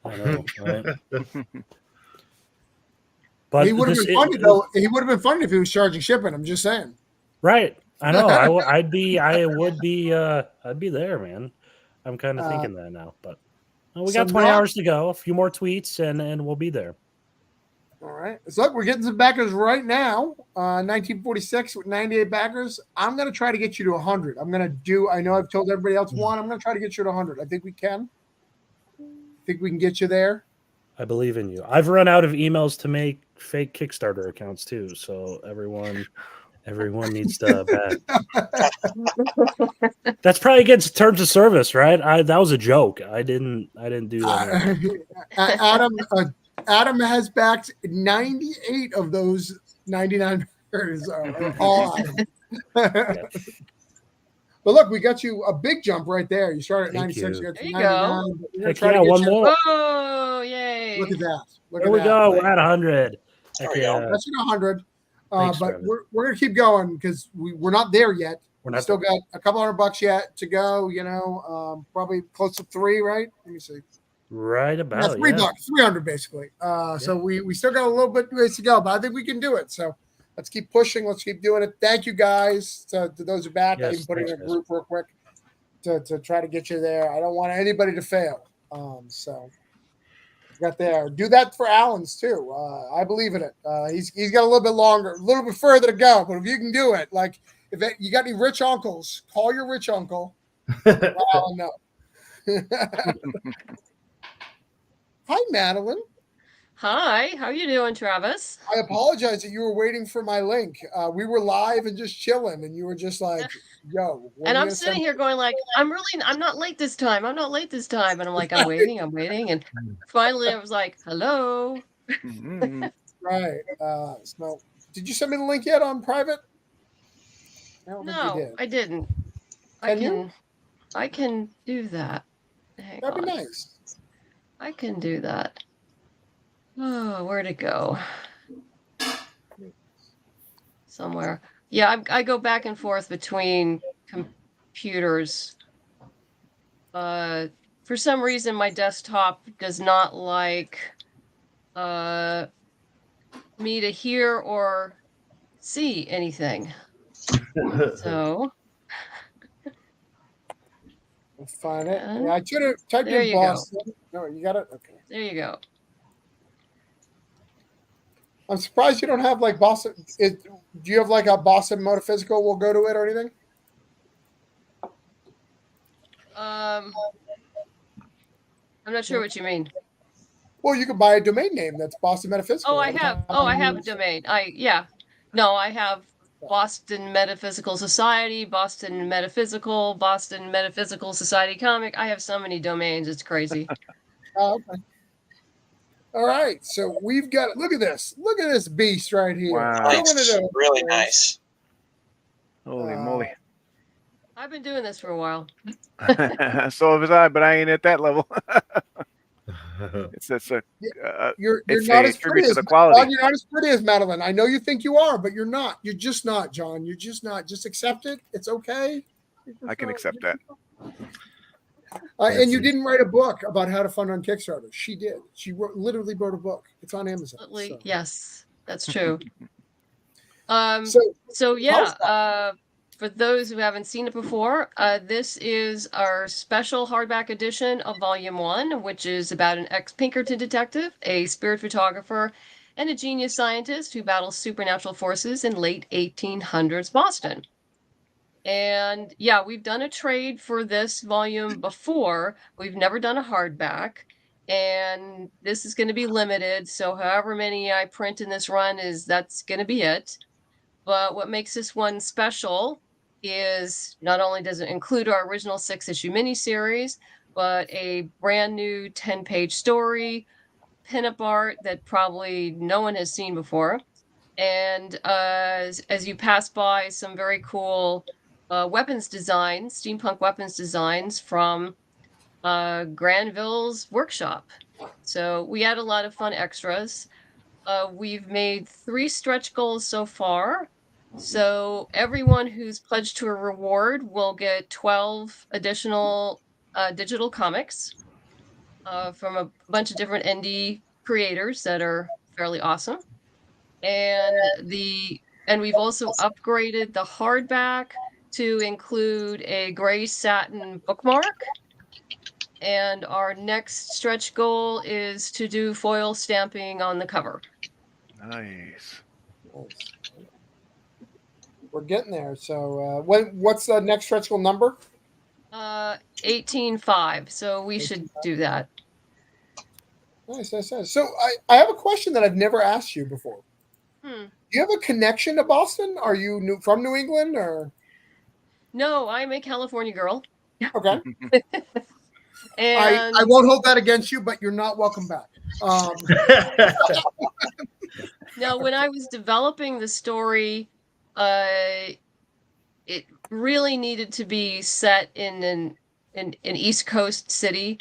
S4: I know, right? But
S1: He would have been funded though. He would have been funded if he was charging shipping. I'm just saying.
S4: Right. I know. I'd be there, man. I'm kind of thinking that now, but we got 20 hours to go. A few more tweets, and we'll be there.
S1: All right. So look, we're getting some backers right now. 1946 with 98 backers. I'm going to try to get you to 100. I know I've told everybody else one. I'm going to try to get you to 100. I think we can. Think we can get you there.
S4: I believe in you. I've run out of emails to make fake Kickstarter accounts too. So everyone needs to back. That's probably against terms of service, right? That was a joke. I didn't do that.
S1: Adam has backed 98 of those 99 backers. All Adam. But look, we got you a big jump right there. You started at 96. You got to 99.
S4: Heck yeah, one more.
S8: Oh, yay.
S1: Look at that.
S4: There we go. We're at 100.
S1: There we go. That's at 100. But we're going to keep going because we're not there yet. We still got a couple $100 yet to go, probably close to 3, right? Let me see.
S4: Right about
S1: $3, 300 basically. So we still got a little bit ways to go, but I think we can do it. So let's keep pushing. Let's keep doing it. Thank you guys to those who back. I even put it in a group real quick to try to get you there. I don't want anybody to fail. So got there. Do that for Alan's too. I believe in it. He's got a little bit longer, a little bit further to go. But if you can do it, like if you got any rich uncles, call your rich uncle. Let Alan know. Hi, Madeline.
S8: Hi, how you doing, Travis?
S1: I apologize that you were waiting for my link. We were live and just chilling, and you were just like, "Yo."
S8: And I'm sitting here going like, I'm not late this time. I'm not late this time. And I'm like, I'm waiting. And finally I was like, hello.
S1: Right. So did you send me the link yet on private?
S8: No, I didn't. I can do that.
S1: That'd be nice.
S8: I can do that. Oh, where'd it go? Somewhere. Yeah, I go back and forth between computers. For some reason, my desktop does not like me to hear or see anything. So
S1: I'll find it. Yeah, I should have typed in Boston. No, you got it? Okay.
S8: There you go.
S1: I'm surprised you don't have like Boston. Do you have like a Boston Metaphysical? We'll go to it or anything?
S8: I'm not sure what you mean.
S1: Well, you could buy a domain name that's Boston Metaphysical.
S8: Oh, I have. Oh, I have a domain. No, I have Boston Metaphysical Society, Boston Metaphysical Society comic. I have so many domains. It's crazy.
S1: Oh, okay. All right. So we've got, look at this. Look at this beast right here.
S3: Wow.
S5: Nice. Really nice.
S3: Holy moly.
S8: I've been doing this for a while.
S3: So was I, but I ain't at that level. It's
S1: You're
S3: it's
S1: not
S3: a
S1: as pretty
S3: tribute to
S1: as
S3: the quality.
S1: John, you're not as pretty as Madeline. I know you think you are, but you're not. You're just not, John. You're just not. Just accept it. It's okay.
S3: I can accept that.
S1: And you didn't write a book about how to fund on Kickstarter. She did. She literally wrote a book. It's on Amazon.
S8: Absolutely.
S1: So.
S8: Yes, that's true.
S1: So
S8: yeah, for those who haven't seen it before, this is our special hardback edition of Volume 1, which is about an ex-Pinkerton detective, a spirit photographer, and a genius scientist who battles supernatural forces in late 1800s Boston. And yeah, we've done a trade for this volume before. We've never done a hardback. And this is going to be limited. So however many I print in this run that's going to be it. But what makes this one special is not only does it include our original 6-issue miniseries, but a brand new 10-page story, pinup art that probably no one has seen before. And as you pass by, some very cool weapons designs, steampunk weapons designs from Granville's workshop. So we had a lot of fun extras. We've made 3 stretch goals so far. So everyone who's pledged to a reward will get 12 additional digital comics from a bunch of different indie creators that are fairly awesome. And we've also upgraded the hardback to include a gray satin bookmark. And our next stretch goal is to do foil stamping on the cover.
S3: Nice.
S1: We're getting there. So what's the next stretch goal number?
S8: 18.5. So we should do that.
S1: Nice. So I have a question that I've never asked you before. Do you have a connection to Boston? Are you from New England or?
S8: No, I'm a California girl.
S1: Okay.
S8: And
S1: I won't hold that against you, but you're not welcome back.
S8: No, when I was developing the story, it really needed to be set in an East Coast city,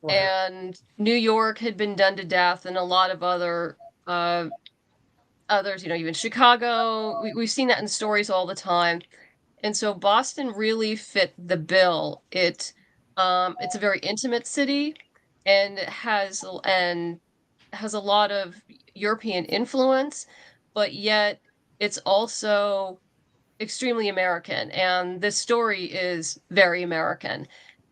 S8: right. And New York had been done to death, and a lot of others, even Chicago. We've seen that in stories all the time, and so Boston really fit the bill. It's a very intimate city, and it has a lot of European influence, but yet it's also extremely American. And this story is very American.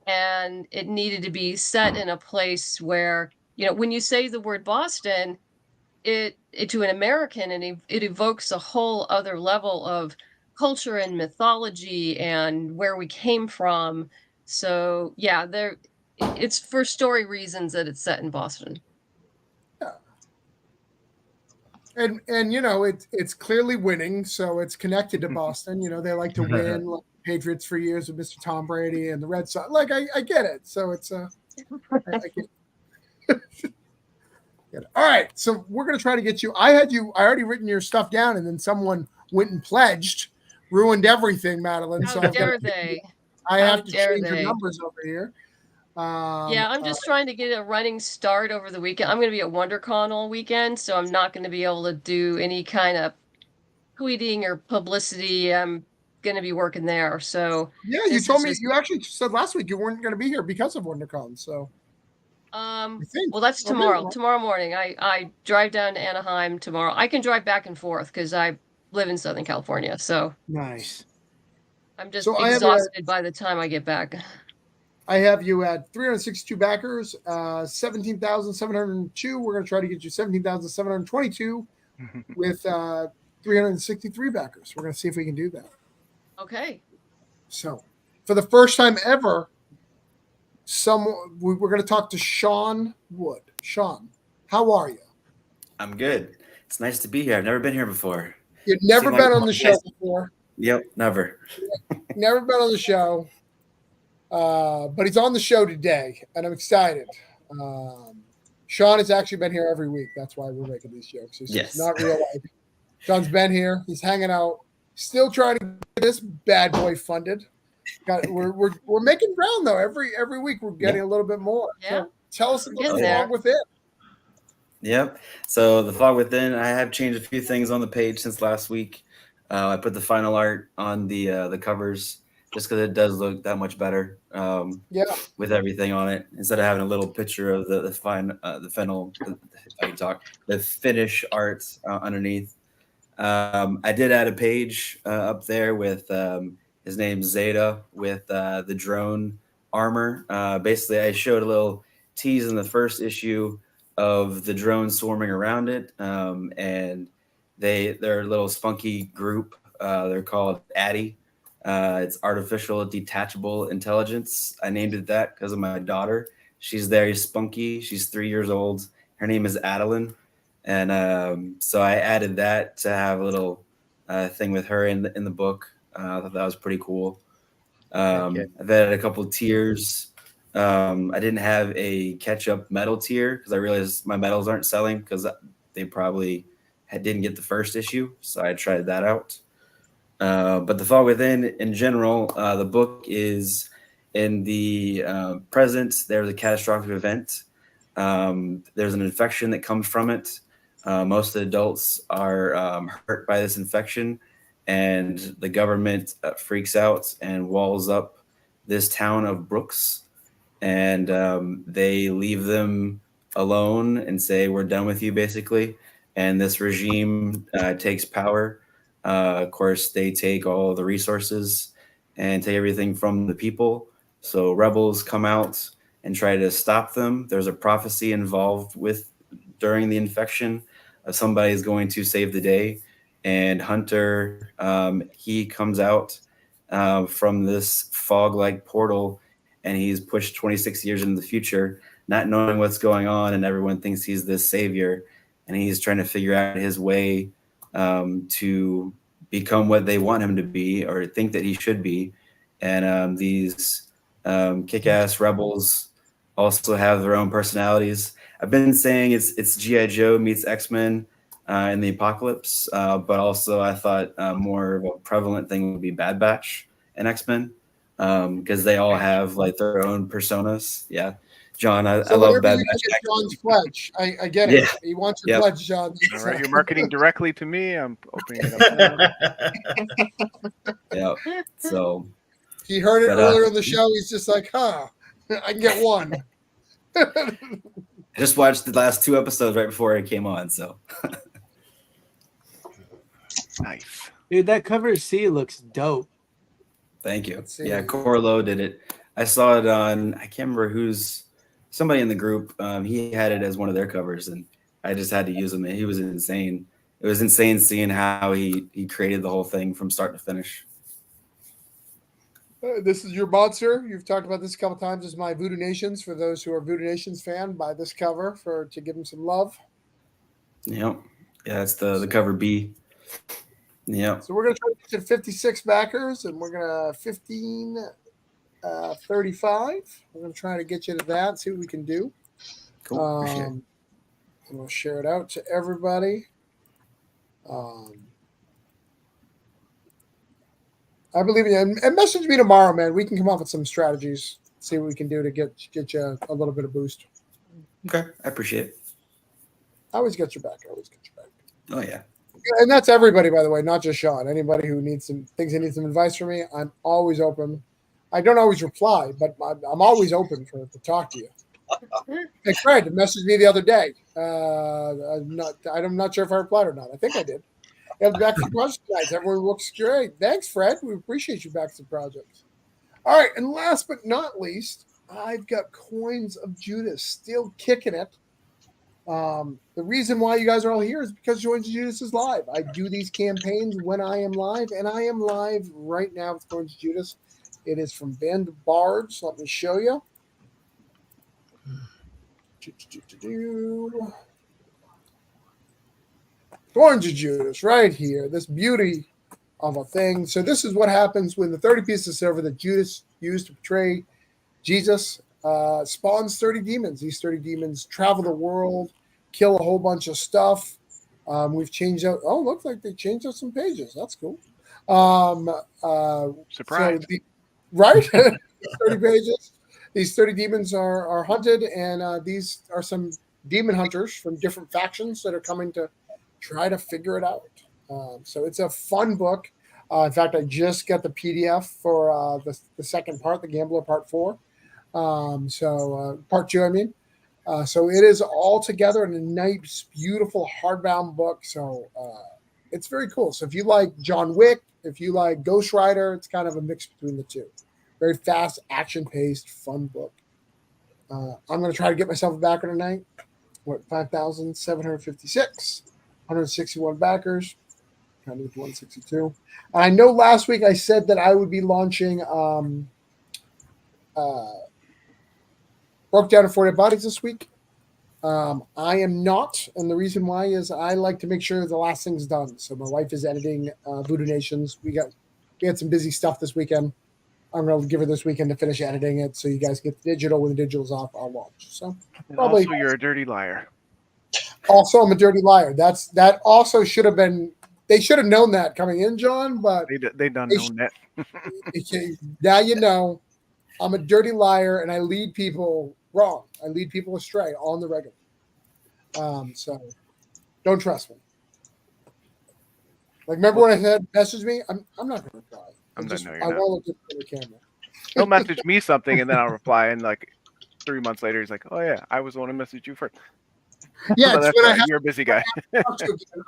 S8: And it needed to be set in a place where, when you say the word Boston, it to an American, and it evokes a whole other level of culture and mythology and where we came from. So yeah, it's for story reasons that it's set in Boston.
S1: And it's clearly winning, so it's connected to Boston. They like to win, like Patriots for years with Mr. Tom Brady and the Red Sox. Like I get it. So it's I get it. All right, so we're gonna try to get you. I already written your stuff down, and then someone went and pledged, ruined everything, Madeline.
S8: How dare they?
S1: I have to change your numbers over here.
S8: Yeah, I'm just trying to get a running start over the weekend. I'm going to be at WonderCon all weekend, so I'm not going to be able to do any kind of tweeting or publicity. I'm going to be working there. So
S1: yeah, you told me you actually said last week you weren't going to be here because of WonderCon. So
S8: well, that's tomorrow. Tomorrow morning, I drive down to Anaheim tomorrow. I can drive back and forth because I live in Southern California. So
S2: nice.
S8: I'm just exhausted by the time I get back.
S1: I have you at 362 backers, 17,702. We're going to try to get you 17,722 with 363 backers. We're going to see if we can do that.
S8: Okay.
S1: So, for the first time ever, we're going to talk to Sean Wood. Sean, how are you?
S9: I'm good. It's nice to be here. I've never been here before.
S1: You've never
S9: Seemed like
S1: been on the show before.
S9: Yep, never.
S1: Never been on the show. But he's on the show today, and I'm excited. Sean has actually been here every week. That's why we're making these jokes. It's
S9: Yes.
S1: not real life. Sean's been here. He's hanging out. Still trying to get this bad boy funded. We're making ground though. Every week we're getting a little bit more.
S8: Yeah.
S1: So tell us about
S8: Getting
S1: the
S8: there.
S1: Fog Within.
S9: Yep. So the Fog Within, I have changed a few things on the page since last week. I put the final art on the covers just because it does look that much better. With everything on it, instead of having a little picture of the finish art underneath. I did add a page up there with his name's Zeta with the drone armor. Basically, I showed a little tease in the first issue of the drone swarming around it, and they're a little spunky group. They're called Addy. It's artificial detachable intelligence. I named it that because of my daughter. She's very spunky. She's 3 years old. Her name is Adeline. And so I added that to have a little thing with her in the book. I thought that was pretty cool. I've added a couple of tiers. I didn't have a catch-up metal tier because I realized my metals aren't selling because they probably didn't get the first issue. So I tried that out. But the Fog Within, in general, the book is in the present. There's a catastrophic event. There's an infection that comes from it. Most of the adults are hurt by this infection, and the government freaks out and walls up this town of Brooks, and they leave them alone and say, "We're done with you," basically. And this regime takes power. Of course, they take all the resources and take everything from the people. So rebels come out and try to stop them. There's a prophecy involved during the infection of somebody is going to save the day. And Hunter, he comes out from this fog-like portal, and he's pushed 26 years into the future, not knowing what's going on, and everyone thinks he's this savior. And he's trying to figure out his way to become what they want him to be or think that he should be. And these kick-ass rebels also have their own personalities. I've been saying it's G.I. Joe meets X-Men in the apocalypse, but also I thought more of a prevalent thing would be Bad Batch and X-Men because they all have like their own personas. Yeah. John, I love Bad Batch.
S1: John's pledge. I get it.
S9: Yeah.
S1: He wants your pledge, John.
S3: All right, you're marketing directly to me. I'm opening it up.
S9: Yeah. So
S1: he heard it earlier in the show. He's just like, I can get one.
S9: I just watched the last 2 episodes right before it came on. So
S3: nice.
S2: Dude, that cover C looks dope.
S9: Thank you. Yeah, Corlo did it. I saw it on, I can't remember somebody in the group. He had it as one of their covers, and I just had to use him. And he was insane. It was insane seeing how he created the whole thing from start to finish.
S1: This is your monster. You've talked about this a couple times. This is my Voodoo Nations. For those who are Voodoo Nations fan, buy this cover to give him some love.
S9: Yep. Yeah, it's the cover B. Yep.
S1: So we're going to try to get to 56 backers, and we're going to 35. We're going to try to get you to that, see what we can do.
S9: Cool. Appreciate it.
S1: And we'll share it out to everybody. I believe in you. And message me tomorrow, man. We can come up with some strategies, see what we can do to get you a little bit of boost.
S9: Okay. I appreciate it.
S1: I always get your back.
S9: Oh, yeah.
S1: And that's everybody, by the way, not just Sean. Anybody who thinks he needs some advice from me, I'm always open. I don't always reply, but I'm always open to talk to you. Hey, Fred messaged me the other day. I'm not sure if I replied or not. I think I did. Back to the project, guys. Everyone looks great. Thanks, Fred. We appreciate you back to the project. All right, and last but not least, I've got Coins of Judas still kicking it. The reason why you guys are all here is because Joins Judas is live. I do these campaigns when I am live, and I am live right now with Joins Judas. It is from Band of Bards. Let me show you. Joins Judas right here. This beauty of a thing. So this is what happens when the 30 pieces of silver that Judas used to portray Jesus spawns 30 demons. These 30 demons travel the world, kill a whole bunch of stuff. We've changed out. Oh, looks like they changed out some pages. That's cool.
S3: Surprise.
S1: So right? 30 pages. These 30 demons are hunted, and these are some demon hunters from different factions that are coming to try to figure it out. So it's a fun book. In fact, I just got the PDF for the second part, the Gambler Part 4. Part 2, I mean. So it is all together in a nice, beautiful hardbound book. So it's very cool. So if you like John Wick, if you like Ghost Rider, it's kind of a mix between the two. Very fast, action-paced, fun book. I'm going to try to get myself a backer tonight. 5,756, 161 backers. Kind of 162. I know last week I said that I would be launching Broke Down to 40 Bodies this week. I am not, and the reason why is I like to make sure the last thing's done. So my wife is editing Voodoo Nations. We had some busy stuff this weekend. I'm going to give her this weekend to finish editing it, so you guys get the digital. When the digital's off, I'll launch. So
S3: And
S1: probably.
S3: also, you're a dirty liar.
S1: Also, I'm a dirty liar. That also should have been. They should have known that coming in, John. But
S3: They done known that.
S1: now you know. I'm a dirty liar, and I lead people wrong. I lead people astray on the regular. So don't trust me. Like, remember when I said, message me? I'm not going to reply. I won't look at the camera.
S3: He'll message me something, and then I'll reply. And like 3 months later, he's like, "Oh yeah, I was the one who messaged you first."
S1: Yeah,
S3: That's
S1: when
S3: right. You're a busy guy.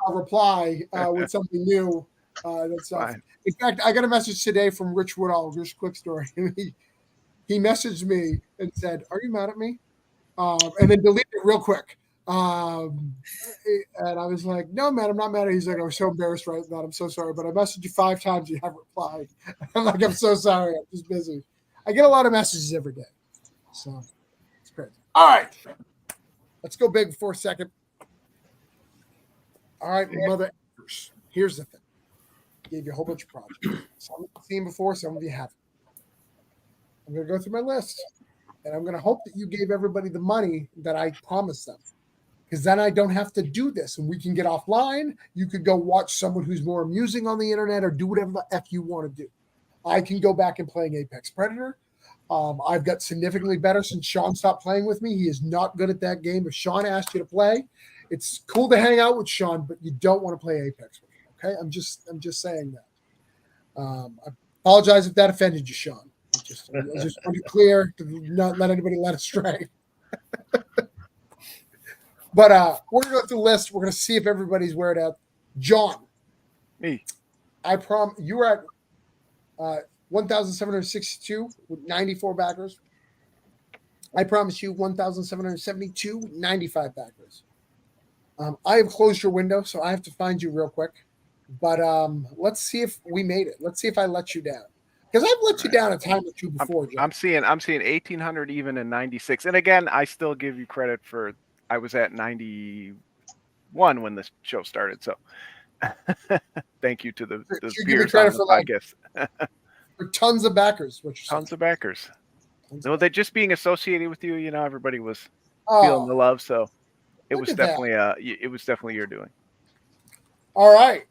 S1: I'll reply with something new. That's
S3: Fine.
S1: In fact, I got a message today from Rich Woodall. Just a quick story. He messaged me and said, "Are you mad at me?" And then deleted it real quick. And I was like, "No, man, I'm not mad at you." He's like, "I was so embarrassed right now. I'm so sorry, but I messaged you 5 times. You haven't replied." I'm like, "I'm so sorry. I'm just busy." I get a lot of messages every day, so it's great. All right, let's go big for a second. All right, mother effers. Here's the thing. Gave you a whole bunch of projects. Some of you've seen before, some of you haven't. I'm going to go through my list, and I'm going to hope that you gave everybody the money that I promised them, because then I don't have to do this, and we can get offline. You could go watch someone who's more amusing on the internet or do whatever the F you want to do. I can go back and playing Apex Predator. I've got significantly better since Sean stopped playing with me. He is not good at that game. If Sean asked you to play, it's cool to hang out with Sean, but you don't want to play Apex with him, okay? I'm just saying that. I apologize if that offended you, Sean. I just want to be clear to not let anybody led astray. But we're going to go through the list. We're going to see if everybody's where it at. John.
S3: Me.
S1: I promise you were at 1,762 with 94 backers. I promise you 1,772 with 95 backers. I have closed your window, so I have to find you real quick. But let's see if we made it. Let's see if I let you down. Because I've let you down a time or two before, John.
S3: I'm seeing 1,800 even in 96. And again, I still give you credit for I was at 91 when the show started. So thank you to the viewers on the podcast.
S1: For tons of backers.
S3: Tons of backers. No, that just being associated with you, everybody was feeling the love. So it was definitely your doing.
S1: All right.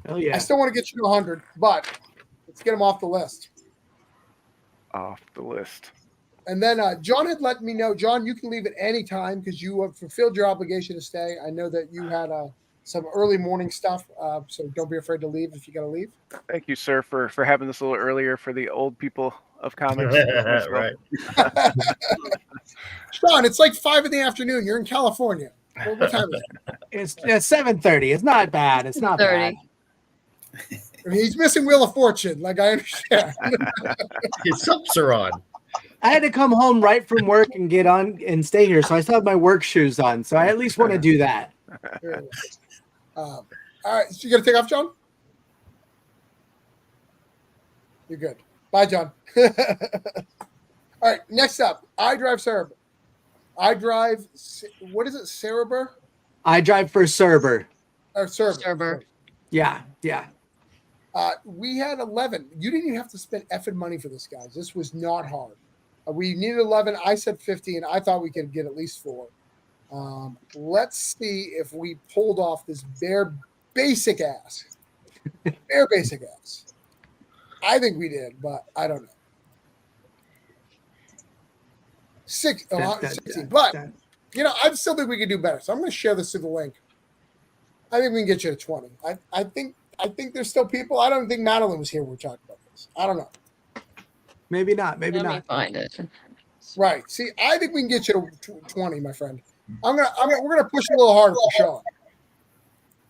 S2: Oh yeah.
S1: I still want to get you to 100, but let's get them off the list.
S3: Off the list.
S1: And then John had let me know, John, you can leave at any time because you have fulfilled your obligation to stay. I know that you had some early morning stuff, so don't be afraid to leave if you got to leave.
S3: Thank you, sir, for having this a little earlier for the old people of comics.
S6: Right.
S1: Sean, it's like 5 in the afternoon. You're in California. What time is it?
S2: It's 7:30. It's not bad. It's not bad.
S1: I mean, he's missing Wheel of Fortune. Like, I understand.
S6: His subs are on.
S2: I had to come home right from work and get on and stay here, so I still have my work shoes on. So I at least want to do that.
S1: All right, so you got to take off, John? You're good. Bye, John. All right, next up, I drive Cerber. I drive, what is it, Cerber?
S2: I drive for Cerber.
S1: Or Cerber.
S8: Cerber.
S2: Yeah.
S1: We had 11. You didn't even have to spend effing money for this, guys. This was not hard. We needed 11. I said 50, and I thought we could get at least 4. Let's see if we pulled off this bare basic ass. Bare basic ass. I think we did, but I don't know. 16. But, I still think we could do better. So I'm going to share this through the link. I think we can get you to 20. I think there's still people. I don't think Madeline was here when we talked about this. I don't know.
S2: Maybe not. Maybe
S8: Let me
S2: not.
S8: find it.
S1: Right. See, I think we can get you to 20, my friend. We're gonna push a little harder for Sean.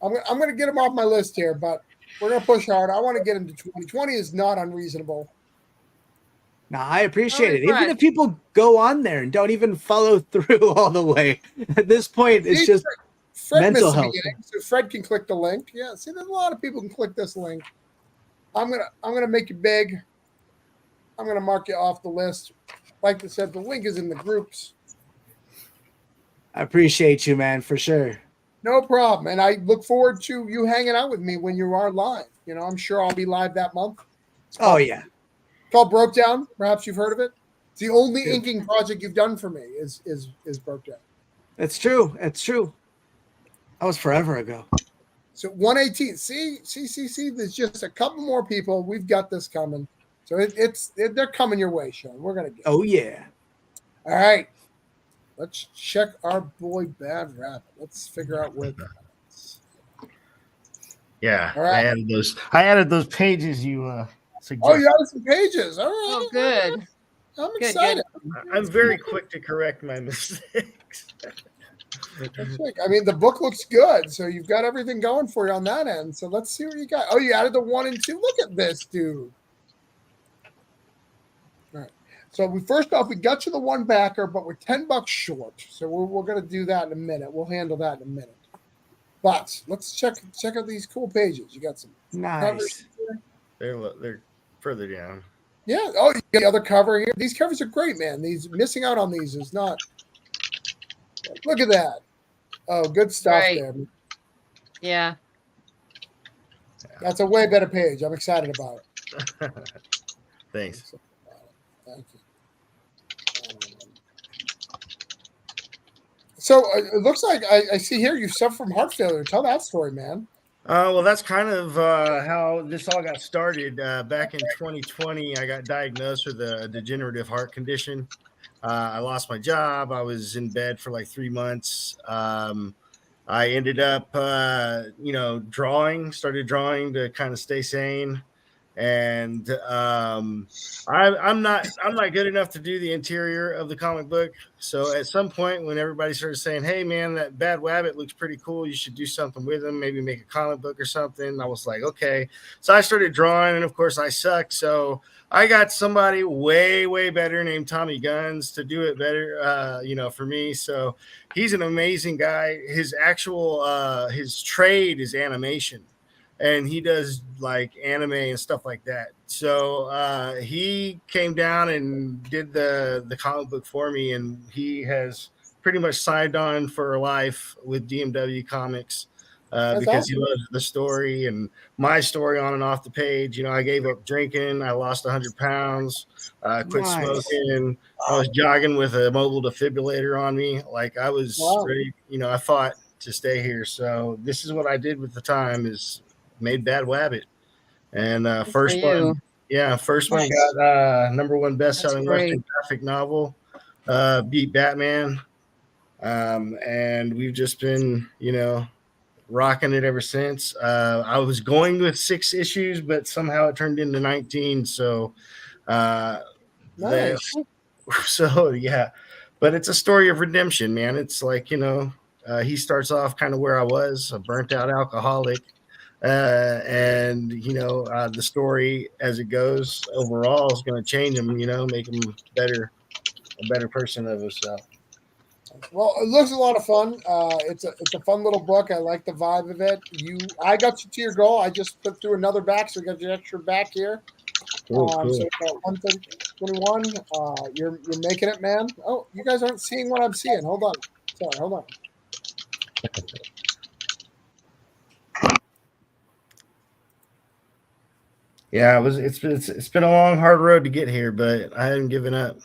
S1: I'm gonna get him off my list here, but we're gonna push hard. I want to get him to 20. 20 is not unreasonable.
S2: No, I appreciate it.
S8: Fred.
S2: Even if people go on there and don't even follow through all the way, at this point, it's just
S1: Fred
S2: mental
S1: missed the
S2: health.
S1: beginning, so Fred can click the link. Yeah, see, there's a lot of people can click this link. I'm gonna make you big. I'm gonna mark you off the list. Like I said, the link is in the groups.
S2: I appreciate you, man, for sure.
S1: No problem. And I look forward to you hanging out with me when you are live. I'm sure I'll be live that month.
S2: Oh yeah.
S1: It's called Broke Down. Perhaps you've heard of it. It's the only inking project you've done for me is Broke Down.
S2: It's true. It's true. That was forever ago.
S1: So 118. See. There's just a couple more people. We've got this coming. So they're coming your way, Sean. We're gonna get.
S2: Oh yeah.
S1: All right. Let's check our boy Bad Rabbit. Let's figure out where that is.
S6: Yeah,
S1: All right.
S6: I added those pages you suggested.
S1: Oh, you added some pages. All right.
S8: Oh, good.
S1: I'm
S8: Good,
S1: excited.
S6: I'm very quick to correct my mistakes.
S1: That's quick. I mean, the book looks good, so you've got everything going for you on that end. So let's see what you got. Oh, you added the 1 and 2. Look at this, dude. All right. So first off, we got you the 1 backer, but we're $10 short. So we're going to do that in a minute. We'll handle that in a minute. But let's check out these cool pages. You got some
S2: Nice.
S6: They're further down.
S1: Yeah. Oh, you got the other cover here. These covers are great, man. These missing out on these is not. Look at that. Oh, good stuff
S8: Right.
S1: there.
S8: Yeah.
S1: That's a way better page. I'm excited about it.
S6: Thanks.
S1: Thank you. So it looks like I see here you suffer from heart failure. Tell that story, man.
S6: Well, that's kind of how this all got started. Back in 2020, I got diagnosed with a degenerative heart condition. I lost my job. I was in bed for like 3 months. I ended up, started drawing to kind of stay sane. And I'm not good enough to do the interior of the comic book. So at some point when everybody started saying, "Hey man, that Bad Wabbit looks pretty cool. You should do something with him. Maybe make a comic book or something." I was like, okay. So I started drawing, and of course I suck. So I got somebody way, way better named Tommy Guns to do it better, for me. So he's an amazing guy. His actual his trade is animation. And he does like anime and stuff like that. So he came down and did the comic book for me, and he has pretty much signed on for life with DMW Comics because
S1: awesome.
S6: he loves the story and my story on and off the page. I gave up drinking. I lost 100 pounds. Quit
S2: Nice.
S6: smoking. I was jogging with a mobile defibrillator on me. Like I was ready. I fought to stay here. So this is what I did with the time is made Bad Wabbit. And first one got number 1 best-selling Western graphic novel, beat Batman. And we've just been, rocking it ever since. I was going with 6 issues, but somehow it turned into 19. So
S1: Nice.
S6: so yeah. But it's a story of redemption, man. It's like, he starts off kind of where I was, a burnt out alcoholic. And the story as it goes overall is going to change him. Make him a better person of himself.
S1: Well, it looks a lot of fun. It's a fun little book. I like the vibe of it. I got you to your goal. I just put through another back, so we got your extra back here.
S6: Cool.
S1: So 121. You're making it, man. Oh, you guys aren't seeing what I'm seeing. Hold on. Sorry, hold on.
S6: Yeah, it's been a long, hard road to get here, but I haven't given up.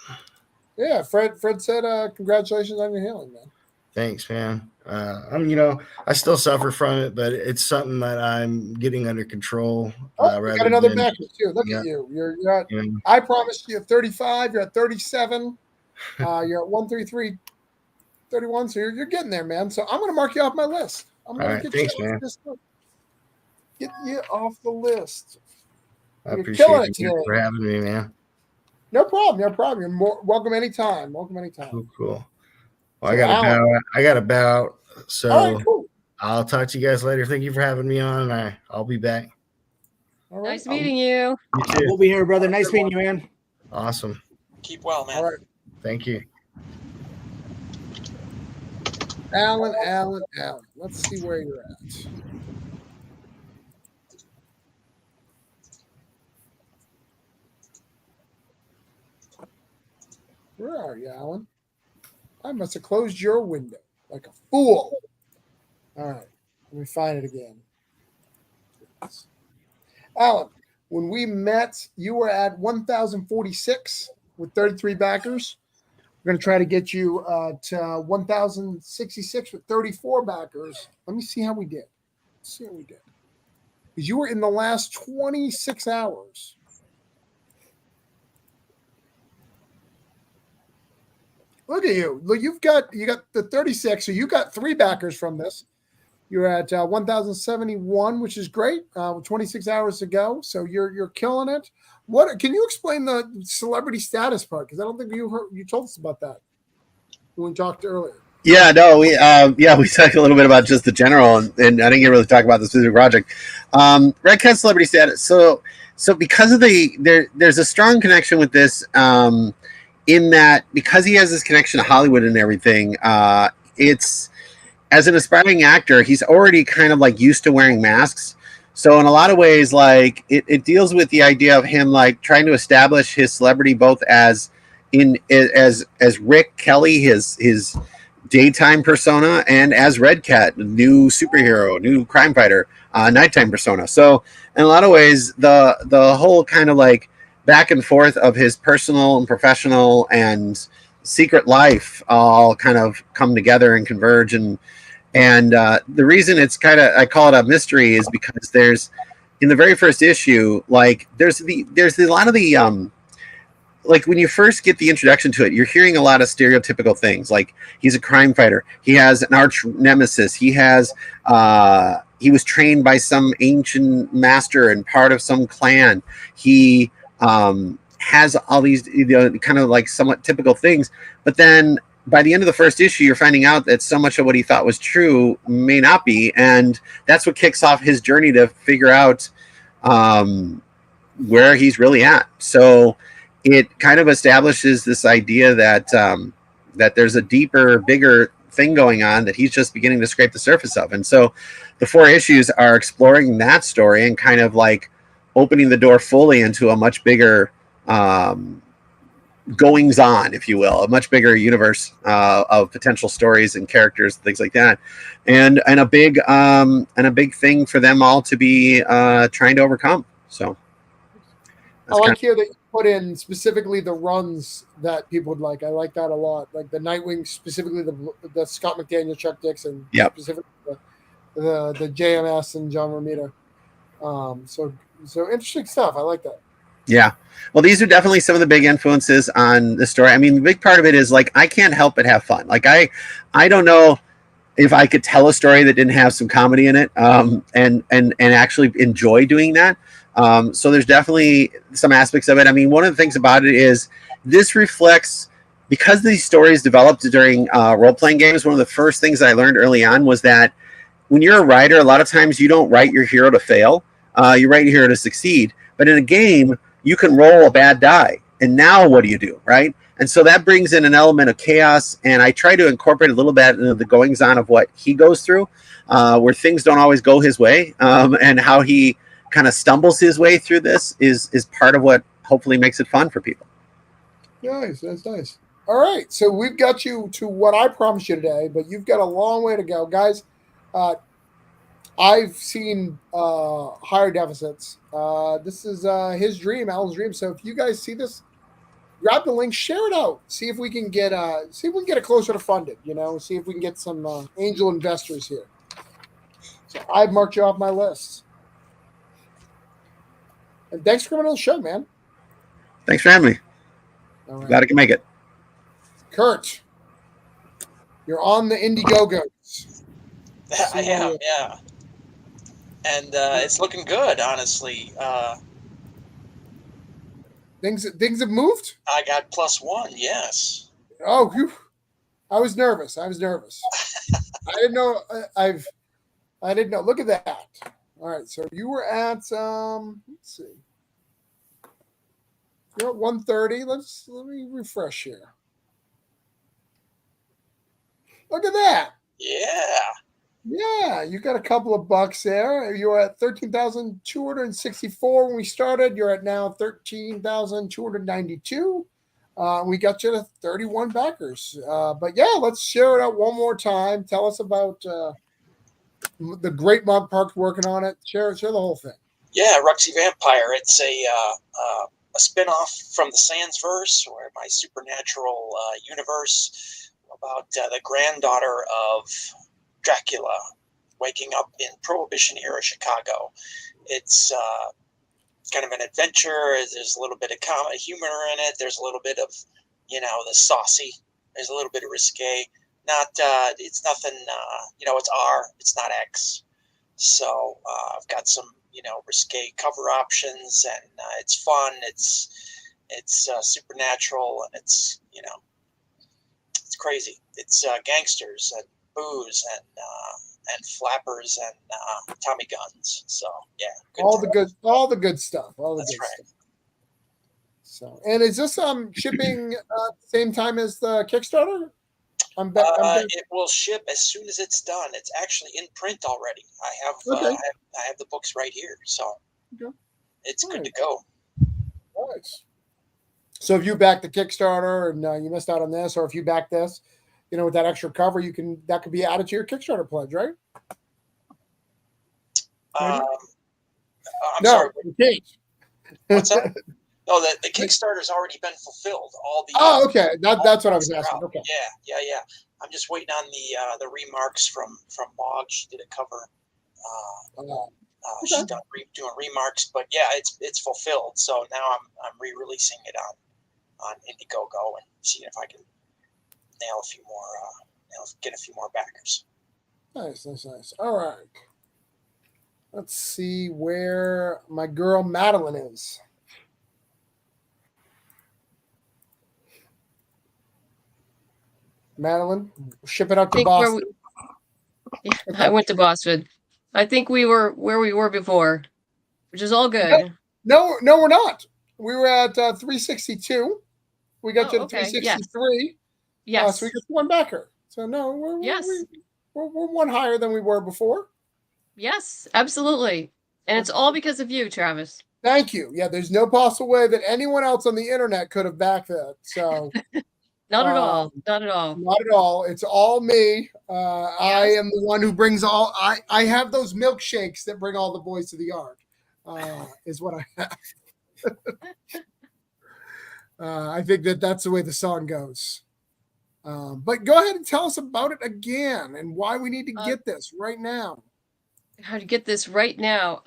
S1: Yeah, Fred said, congratulations on your healing, man.
S6: Thanks, man. I still suffer from it, but it's something that I'm getting under control.
S1: You got another backer too. Look at you. You're at.
S6: Yeah.
S1: I promised you 35. You're at 37. You're at 133, 31. So you're getting there, man. So I'm gonna mark you off my list. I'm gonna get
S6: thanks,
S1: you
S6: man.
S1: Get you off the list.
S6: I
S1: You're
S6: appreciate
S1: killing it
S6: you
S1: today.
S6: for having me, man.
S1: No problem. You're welcome anytime.
S6: Cool. Well, I got about. So
S1: all right, cool.
S6: I'll talk to you guys later. Thank you for having me on, and I'll be back.
S1: All right.
S8: Nice meeting you.
S6: You too.
S2: We'll be here, brother. Nice meeting you, man.
S6: Awesome.
S5: Keep well, man.
S1: All right.
S6: Thank you.
S1: Alan. Let's see where you're at. Where are you, Alan? I must have closed your window like a fool. All right. Let me find it again. Alan, when we met, you were at 1,046 with 33 backers. We're going to try to get you to 1,066 with 34 backers. Let me see how we did. Because you were in the last 26 hours. Look at you. Look, you got the 36, so you got 3 backers from this. You're at 1,071, which is great. With 26 hours to go, so you're killing it. What can you explain the celebrity status part? Because I don't think you told us about that when we talked earlier.
S7: Yeah, no, we talked a little bit about just the general, and I didn't get really talk about the specific project. Red Cat celebrity status. So because of there's a strong connection with this. In that, because he has this connection to Hollywood and everything, it's as an aspiring actor, he's already kind of like used to wearing masks. So in a lot of ways, like it deals with the idea of him like trying to establish his celebrity both as Rick Kelly, his daytime persona, and as Red Cat, new superhero, new crime fighter, nighttime persona. So in a lot of ways, the whole kind of like back and forth of his personal and professional and secret life all kind of come together and converge. And the reason it's kind of, I call it a mystery, is because there's, in the very first issue, like there's a lot of the, like when you first get the introduction to it, you're hearing a lot of stereotypical things. Like he's a crime fighter. He has an arch nemesis. He has, he was trained by some ancient master and part of some clan. He, has all these kind of like somewhat typical things, but then by the end of the first issue, you're finding out that so much of what he thought was true may not be, and that's what kicks off his journey to figure out where he's really at. So it kind of establishes this idea that that there's a deeper, bigger thing going on that he's just beginning to scrape the surface of. And so the 4 issues are exploring that story and kind of like opening the door fully into a much bigger goings on, if you will, a much bigger universe of potential stories and characters, things like that, and a big thing for them all to be trying to overcome. So
S1: I like here that you put in specifically the runs that people would like. I like that a lot. Like the Nightwing, specifically the Scott McDaniel, Chuck Dixon, specifically the JMS and John Romita. So interesting stuff. I like that.
S7: Yeah. Well, these are definitely some of the big influences on the story. I mean, the big part of it is like I can't help but have fun. Like I don't know if I could tell a story that didn't have some comedy in it, and actually enjoy doing that. So there's definitely some aspects of it. I mean, one of the things about it is this reflects, because these stories developed during role-playing games. One of the first things that I learned early on was that when you're a writer, a lot of times you don't write your hero to fail. You write your hero to succeed. But in a game, you can roll a bad die. And now what do you do, right? And so that brings in an element of chaos. And I try to incorporate a little bit into the goings on of what he goes through, where things don't always go his way, and how he kind of stumbles his way through this is part of what hopefully makes it fun for people.
S1: Nice, that's nice. All right, so we've got you to what I promised you today, but you've got a long way to go, guys. I've seen higher deficits. This is his dream, Al's dream. So if you guys see this, grab the link, share it out. See if we can get it closer to funded. See if we can get some angel investors here. So I've marked you off my list. And thanks for coming on the show, man.
S7: Thanks for having me.
S1: All right.
S7: Glad I can make it.
S1: Kurt, you're on the Indiegogos.
S5: I am, yeah. And it's looking good, honestly.
S1: Things have moved?
S5: I got +1, yes.
S1: Oh, whew. I was nervous. I didn't know. I didn't know. Look at that. All right, so you were at let's see. You're at 130. Let me refresh here. Look at that. Yeah, you got a couple of bucks there. You were at 13,264 when we started. You're at now 13,292. We got you to 31 backers. But yeah, let's share it out one more time. Tell us about the great Mog Park's working on it. Share the whole thing.
S5: Yeah, Ruxy Vampire. It's a spin-off from the Sandsverse, or my supernatural universe, about the granddaughter of Dracula waking up in Prohibition era Chicago. It's kind of an adventure. There's a little bit of humor in it. There's a little bit of, the saucy. There's a little bit of risque. It's nothing, it's R, it's not X. So I've got some, risque cover options, and it's fun. It's supernatural, and it's crazy. It's gangsters and booze and flappers and Tommy guns. So yeah,
S1: all the good stuff.
S5: That's right.
S1: Stuff. So, and is this shipping same time as the Kickstarter?
S5: It will ship as soon as it's done. It's actually in print already. I have the books right here, so it's good to go.
S1: Nice. So if you back the Kickstarter and you missed out on this, or if you back this, with that extra cover, that could be added to your Kickstarter pledge, right?
S5: I'm sorry. What's that? No, the Kickstarter's already been fulfilled. All the
S1: okay. That's what I was asking. Okay.
S5: Yeah. I'm just waiting on the remarks from Mog. She did a cover. She's done doing remarks, but yeah, it's fulfilled. So now I'm re-releasing it on Indiegogo and seeing if I can nail a few more, get a few more backers.
S1: Nice. All right. Let's see where my girl Madeline is. Madeline, ship it out to Boston.
S8: I went to Boston. I think we were where we were before, which is all good.
S1: No, we're not. We were at 362. We got you to 363.
S8: Yes.
S1: So we got one backer. So no, we're one higher than we were before.
S8: Yes, absolutely. And it's all because of you, Travis.
S1: Thank you. Yeah, there's no possible way that anyone else on the internet could have backed that. So
S8: Not at all. Not at all.
S1: Not at all. It's all me. I am the one who brings all. I have those milkshakes that bring all the boys to the yard. Is what I have. I think that's the way the song goes. But go ahead and tell us about it again and why we need to get this right now.
S8: How to get this right now.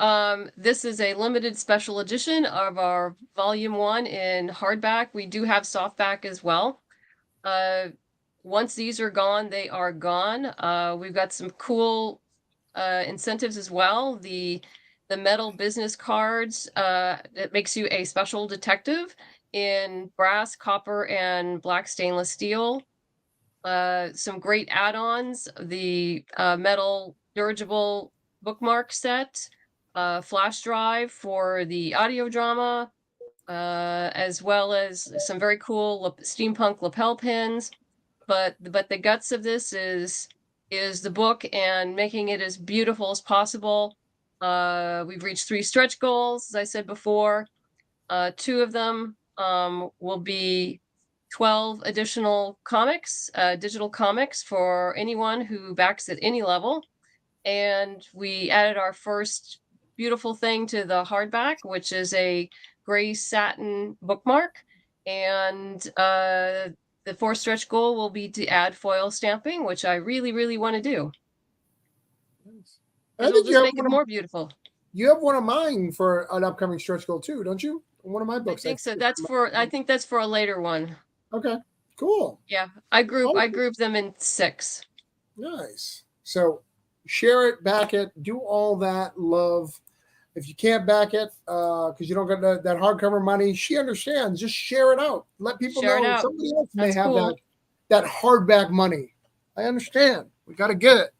S8: This is a limited special edition of our Volume 1 in hardback. We do have softback as well. Once these are gone, they are gone. We've got some cool incentives as well. The metal business cards that makes you a special detective in brass, copper, and black stainless steel. Some great add-ons. The metal dirigible bookmark set, flash drive for the audio drama, as well as some very cool steampunk lapel pins. But the guts of this is the book and making it as beautiful as possible. We've reached 3 stretch goals, as I said before. 2 of them will be 12 additional comics, digital comics for anyone who backs at any level. And we added our first beautiful thing to the hardback, which is a gray satin bookmark. And the 4th stretch goal will be to add foil stamping, which I really, really want to do. It'll just make it more beautiful.
S1: You have one of mine for an upcoming stretch goal too, don't you? One of my books.
S8: I think so. I think that's for a later one.
S1: Okay, cool.
S8: Yeah, I group them in 6.
S1: Nice. So share it, back it, do all that love. If you can't back it because you don't get that hardcover money, she understands. Just share it out. Let people know somebody else may have that hardback money. I understand. We got to get it.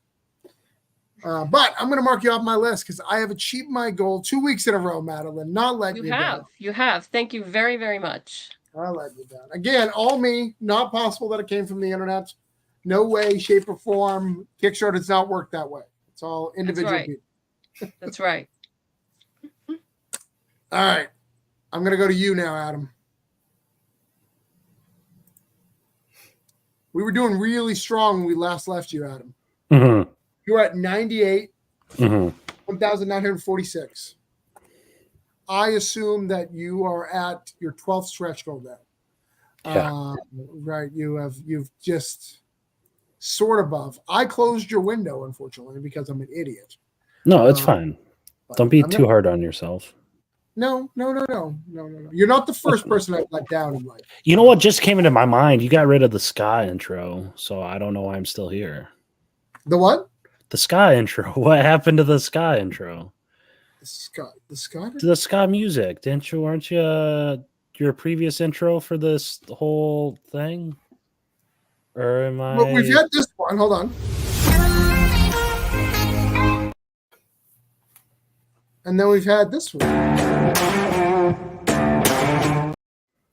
S1: But I'm going to mark you off my list because I have achieved my goal 2 weeks in a row, Madeline. Not letting you down.
S8: You have. Thank you very, very much.
S1: I let you down. Again, all me. Not possible that it came from the internet. No way, shape, or form. Kickstarter does not work that way. It's all individual people.
S8: That's right.
S1: All right. I'm going to go to you now, Adam. We were doing really strong when we last left you, Adam.
S4: Mm-hmm.
S1: You were at 98,
S4: mm-hmm.
S1: 1,946. I assume that you are at your 12th stretch goal now.
S4: Yeah.
S1: Right. You've just sort of above. I closed your window, unfortunately, because I'm an idiot.
S4: No, it's fine. Don't be too hard on yourself.
S1: No. You're not the first person I've let down in life.
S4: You know what just came into my mind? You got rid of the ska intro, so I don't know why I'm still here.
S1: The what?
S4: The ska intro. What happened to the ska intro? The ska music. Aren't you your previous intro for this whole thing? Or am I?
S1: Well, we've had this one. Hold on. And then we've had this one.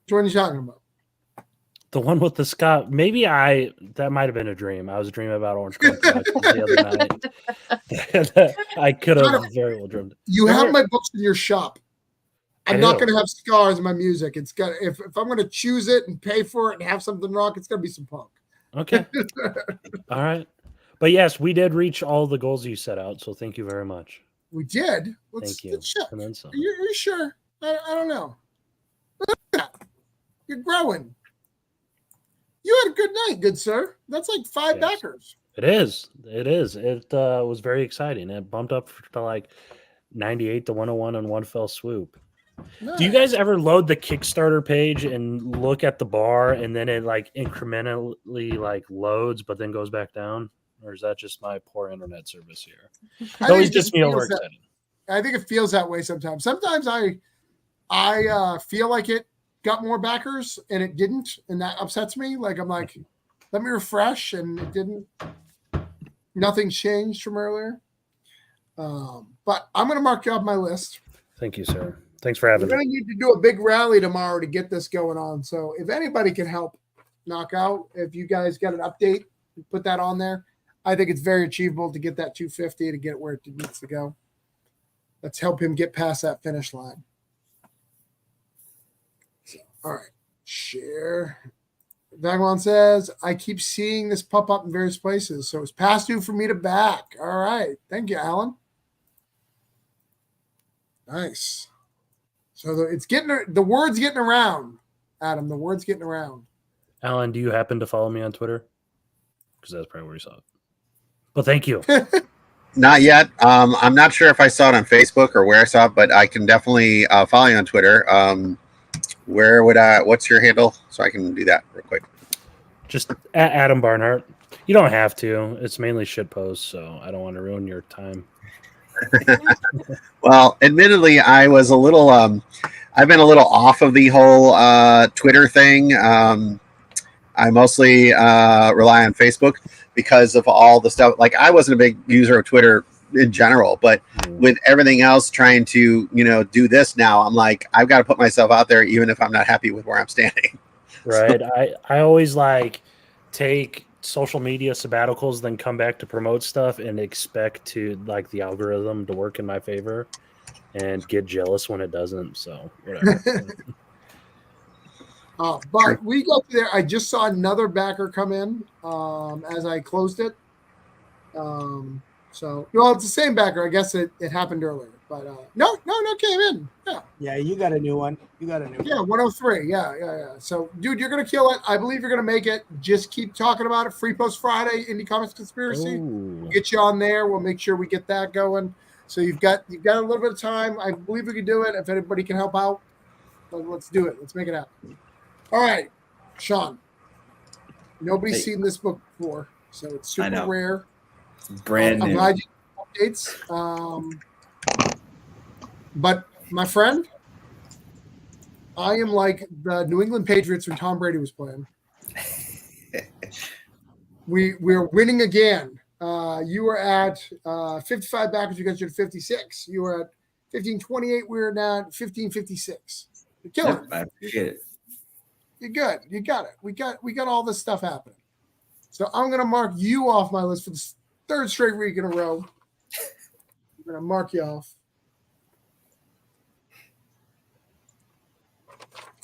S1: Which one are you talking about?
S4: The one with the ska. Maybe that might have been a dream. I was dreaming about Orange County the other night. I could have very well dreamed.
S1: You have my books in your shop. I'm not going to have scars in my music. It's got if I'm going to choose it and pay for it and have something rock, it's going to be some punk.
S4: Okay. All right. But yes, we did reach all the goals you set out. So thank you very much.
S1: We did.
S4: Thank you.
S1: Let's check.
S4: And then some.
S1: Are you sure? I don't know. Look at that. You're growing. You had a good night, good sir. That's like 5 backers.
S4: It is. It was very exciting. It bumped up to like 98 to 101 in one fell swoop. Nice. Do you guys ever load the Kickstarter page and look at the bar and then it like incrementally like loads but then goes back down? Or is that just my poor internet service here? It always gets me overexcited.
S1: I think it feels that way sometimes. Sometimes I feel like it got more backers and it didn't, and that upsets me. Like I'm like, let me refresh, and it didn't. Nothing changed from earlier. But I'm going to mark you off my list.
S4: Thank you, sir. Thanks for having me.
S1: We're going to need to do a big rally tomorrow to get this going on. So if anybody can help Knockout, if you guys got an update, put that on there. I think it's very achievable to get that 250 to get where it needs to go. Let's help him get past that finish line. So, all right. Share. Vagabond says, I keep seeing this pop up in various places, so it's past due for me to back. All right. Thank you, Alan. Nice. So it's the word's getting around, Adam. The word's getting around.
S4: Alan, do you happen to follow me on Twitter? Because that's probably where you saw it. But thank you.
S7: Not yet. I'm not sure if I saw it on Facebook or where I saw it, but I can definitely follow you on Twitter. What's your handle? So I can do that real quick.
S4: Just at Adam Barnhart. You don't have to. It's mainly shit posts, so I don't want to ruin your time.
S7: Well, admittedly, I was a little, I've been a little off of the whole Twitter thing. I mostly rely on Facebook because of all the stuff. Like I wasn't a big user of Twitter in general, but with everything else trying to, do this now, I'm like, I've got to put myself out there even if I'm not happy with where I'm standing.
S4: Right. I always take social media sabbaticals, then come back to promote stuff and expect to the algorithm to work in my favor and get jealous when it doesn't. So whatever.
S1: But we got there. I just saw another backer come in as I closed it. So, it's the same backer. I guess it happened earlier. But no came in.
S2: Yeah, you got a new one.
S1: Yeah, 103. Yeah. So, dude, you're going to kill it. I believe you're going to make it. Just keep talking about it. Free Post Friday, Indie Comics Conspiracy. We'll get you on there. We'll make sure we get that going. So you've got a little bit of time. I believe we can do it. If anybody can help out, let's do it. Let's make it happen. All right, Sean. Nobody's seen this book before, so it's super rare.
S9: It's brand new.
S1: I'm glad you updates. But my friend, I am like the New England Patriots when Tom Brady was playing. We're winning again. You were at 55 backers. You guys are at 56. You were at 1528. We're now at 1556. You're killing it.
S9: I appreciate it.
S1: You're good. You got it. We got all this stuff happening. So I'm gonna mark you off my list for the third straight week in a row. I'm gonna mark you off.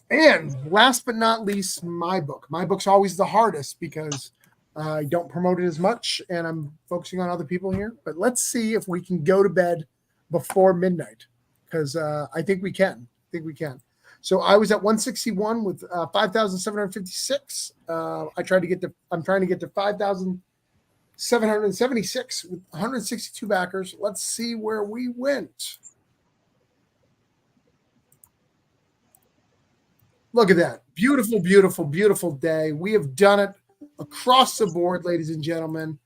S1: And last but not least, my book. My book's always the hardest because I don't promote it as much, and I'm focusing on other people here. But let's see if we can go to bed before midnight, because I think we can. So I was at 161 with 5,756. I'm trying to get to 5,776 with 162 backers. Let's see where we went. Look at that. Beautiful, beautiful, beautiful day. We have done it across the board, ladies and gentlemen.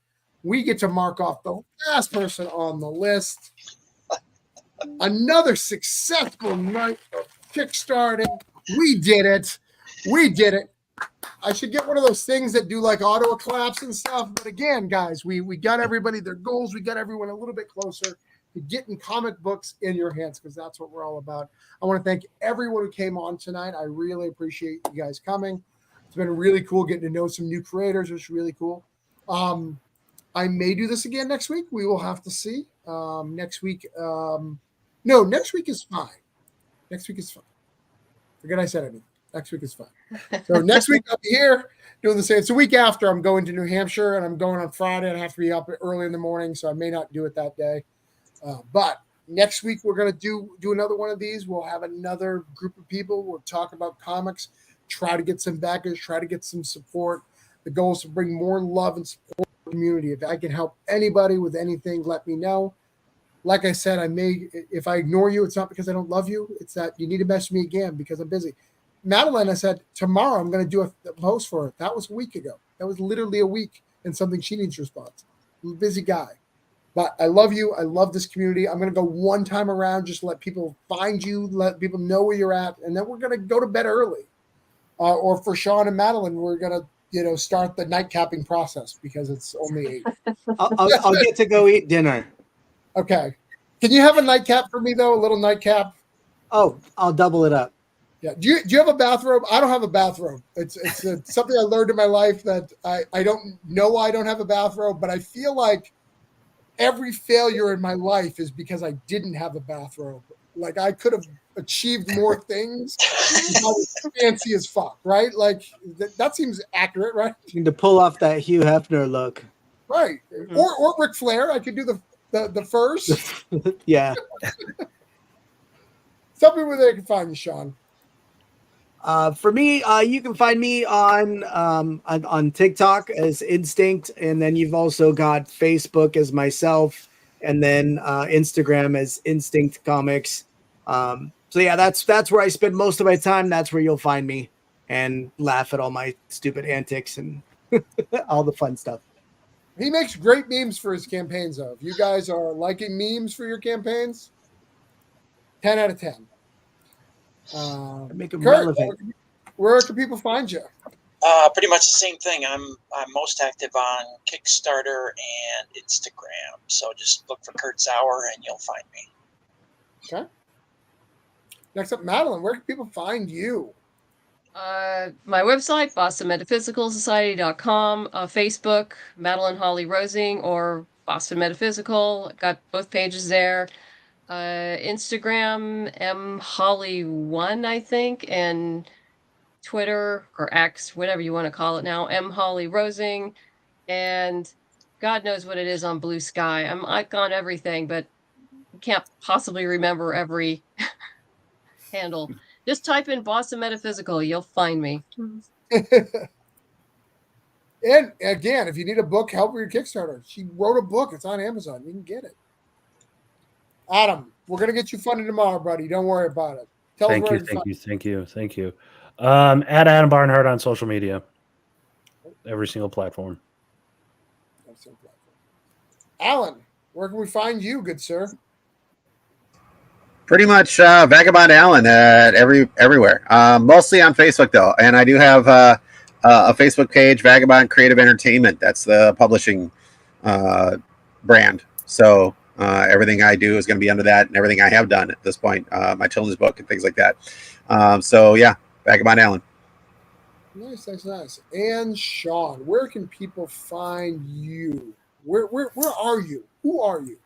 S1: We get to mark off the last person on the list. Another successful night of Kickstarting. We did it. I should get one of those things that do like auto claps and stuff. But again, guys, we got everybody their goals. We got everyone a little bit closer to getting comic books in your hands, because that's what we're all about. I want to thank everyone who came on tonight. I really appreciate you guys coming. It's been really cool getting to know some new creators. It's really cool. I may do this again next week. We will have to see. Next week is fine. Forget I said anything. Next week is fine. So next week I'll be here doing the same. It's the week after. I'm going to New Hampshire, and I'm going on Friday. I have to be up early in the morning, so I may not do it that day. But next week we're going to do another one of these. We'll have another group of people. We'll talk about comics, try to get some backers, try to get some support. The goal is to bring more love and support to the community. If I can help anybody with anything, let me know. Like I said, if I ignore you, it's not because I don't love you. It's that you need to message me again because I'm busy. Madeline, I said, tomorrow I'm going to do a post for her. That was a week ago. That was literally a week and something she needs response. I'm a busy guy. But I love you. I love this community. I'm going to go one time around, just let people find you, let people know where you're at, and then we're going to go to bed early. Or for Sean and Madeline, we're going to start the night capping process because it's only 8.
S2: I'll get to go eat dinner.
S1: Okay. Can you have a nightcap for me, though? A little nightcap?
S2: Oh, I'll double it up.
S1: Yeah. Do you have a bathrobe? I don't have a bathrobe. It's something I learned in my life that I don't know why I don't have a bathrobe, but I feel like every failure in my life is because I didn't have a bathrobe. Like I could have achieved more things if I was fancy as fuck, right? Like that seems accurate, right?
S2: You need to pull off that Hugh Hefner look.
S1: Right. Or Ric Flair. I could do the first.
S2: Yeah.
S1: Tell me where they can find you, Sean.
S2: For me, you can find me on TikTok as Instinct, and then you've also got Facebook as myself, and then Instagram as Instinct Comics. So yeah, that's where I spend most of my time. That's where you'll find me and laugh at all my stupid antics and all the fun stuff.
S1: He makes great memes for his campaigns, though. If you guys are liking memes for your campaigns, 10 out of 10.
S2: Make them
S1: Kurt,
S2: relevant.
S1: where can people find you?
S5: Pretty much the same thing. I'm most active on Kickstarter and Instagram. So just look for Kurt Sauer and you'll find me.
S1: Okay. Next up, Madeline, where can people find you?
S8: My website, BostonMetaphysicalSociety.com, Facebook, Madeline Holly Rosing or Boston Metaphysical. Got both pages there. Instagram, mholly1, I think, and Twitter or X, whatever you want to call it now, mholly Rosing, and God knows what it is on Blue Sky. I'm like on everything, but can't possibly remember every handle. Just type in Boston Metaphysical, you'll find me.
S1: And again, if you need a book, help with your Kickstarter. She wrote a book. It's on Amazon. You can get it. Adam, we're going to get you funded tomorrow, buddy. Don't worry about it. Tell us
S4: Thank
S1: where
S4: you,
S1: to
S4: thank
S1: find
S4: you, thank you, thank you. At Adam Barnhart on social media, every single platform.
S1: Alan, where can we find you, good sir?
S7: Pretty much Vagabond Allen at everywhere. Mostly on Facebook though, and I do have a Facebook page, Vagabond Creative Entertainment. That's the publishing brand. So everything I do is going to be under that, and everything I have done at this point, my children's book and things like that. So yeah, Vagabond Allen.
S1: Nice, nice, nice. And Sean, where can people find you? Where are you? Who are you?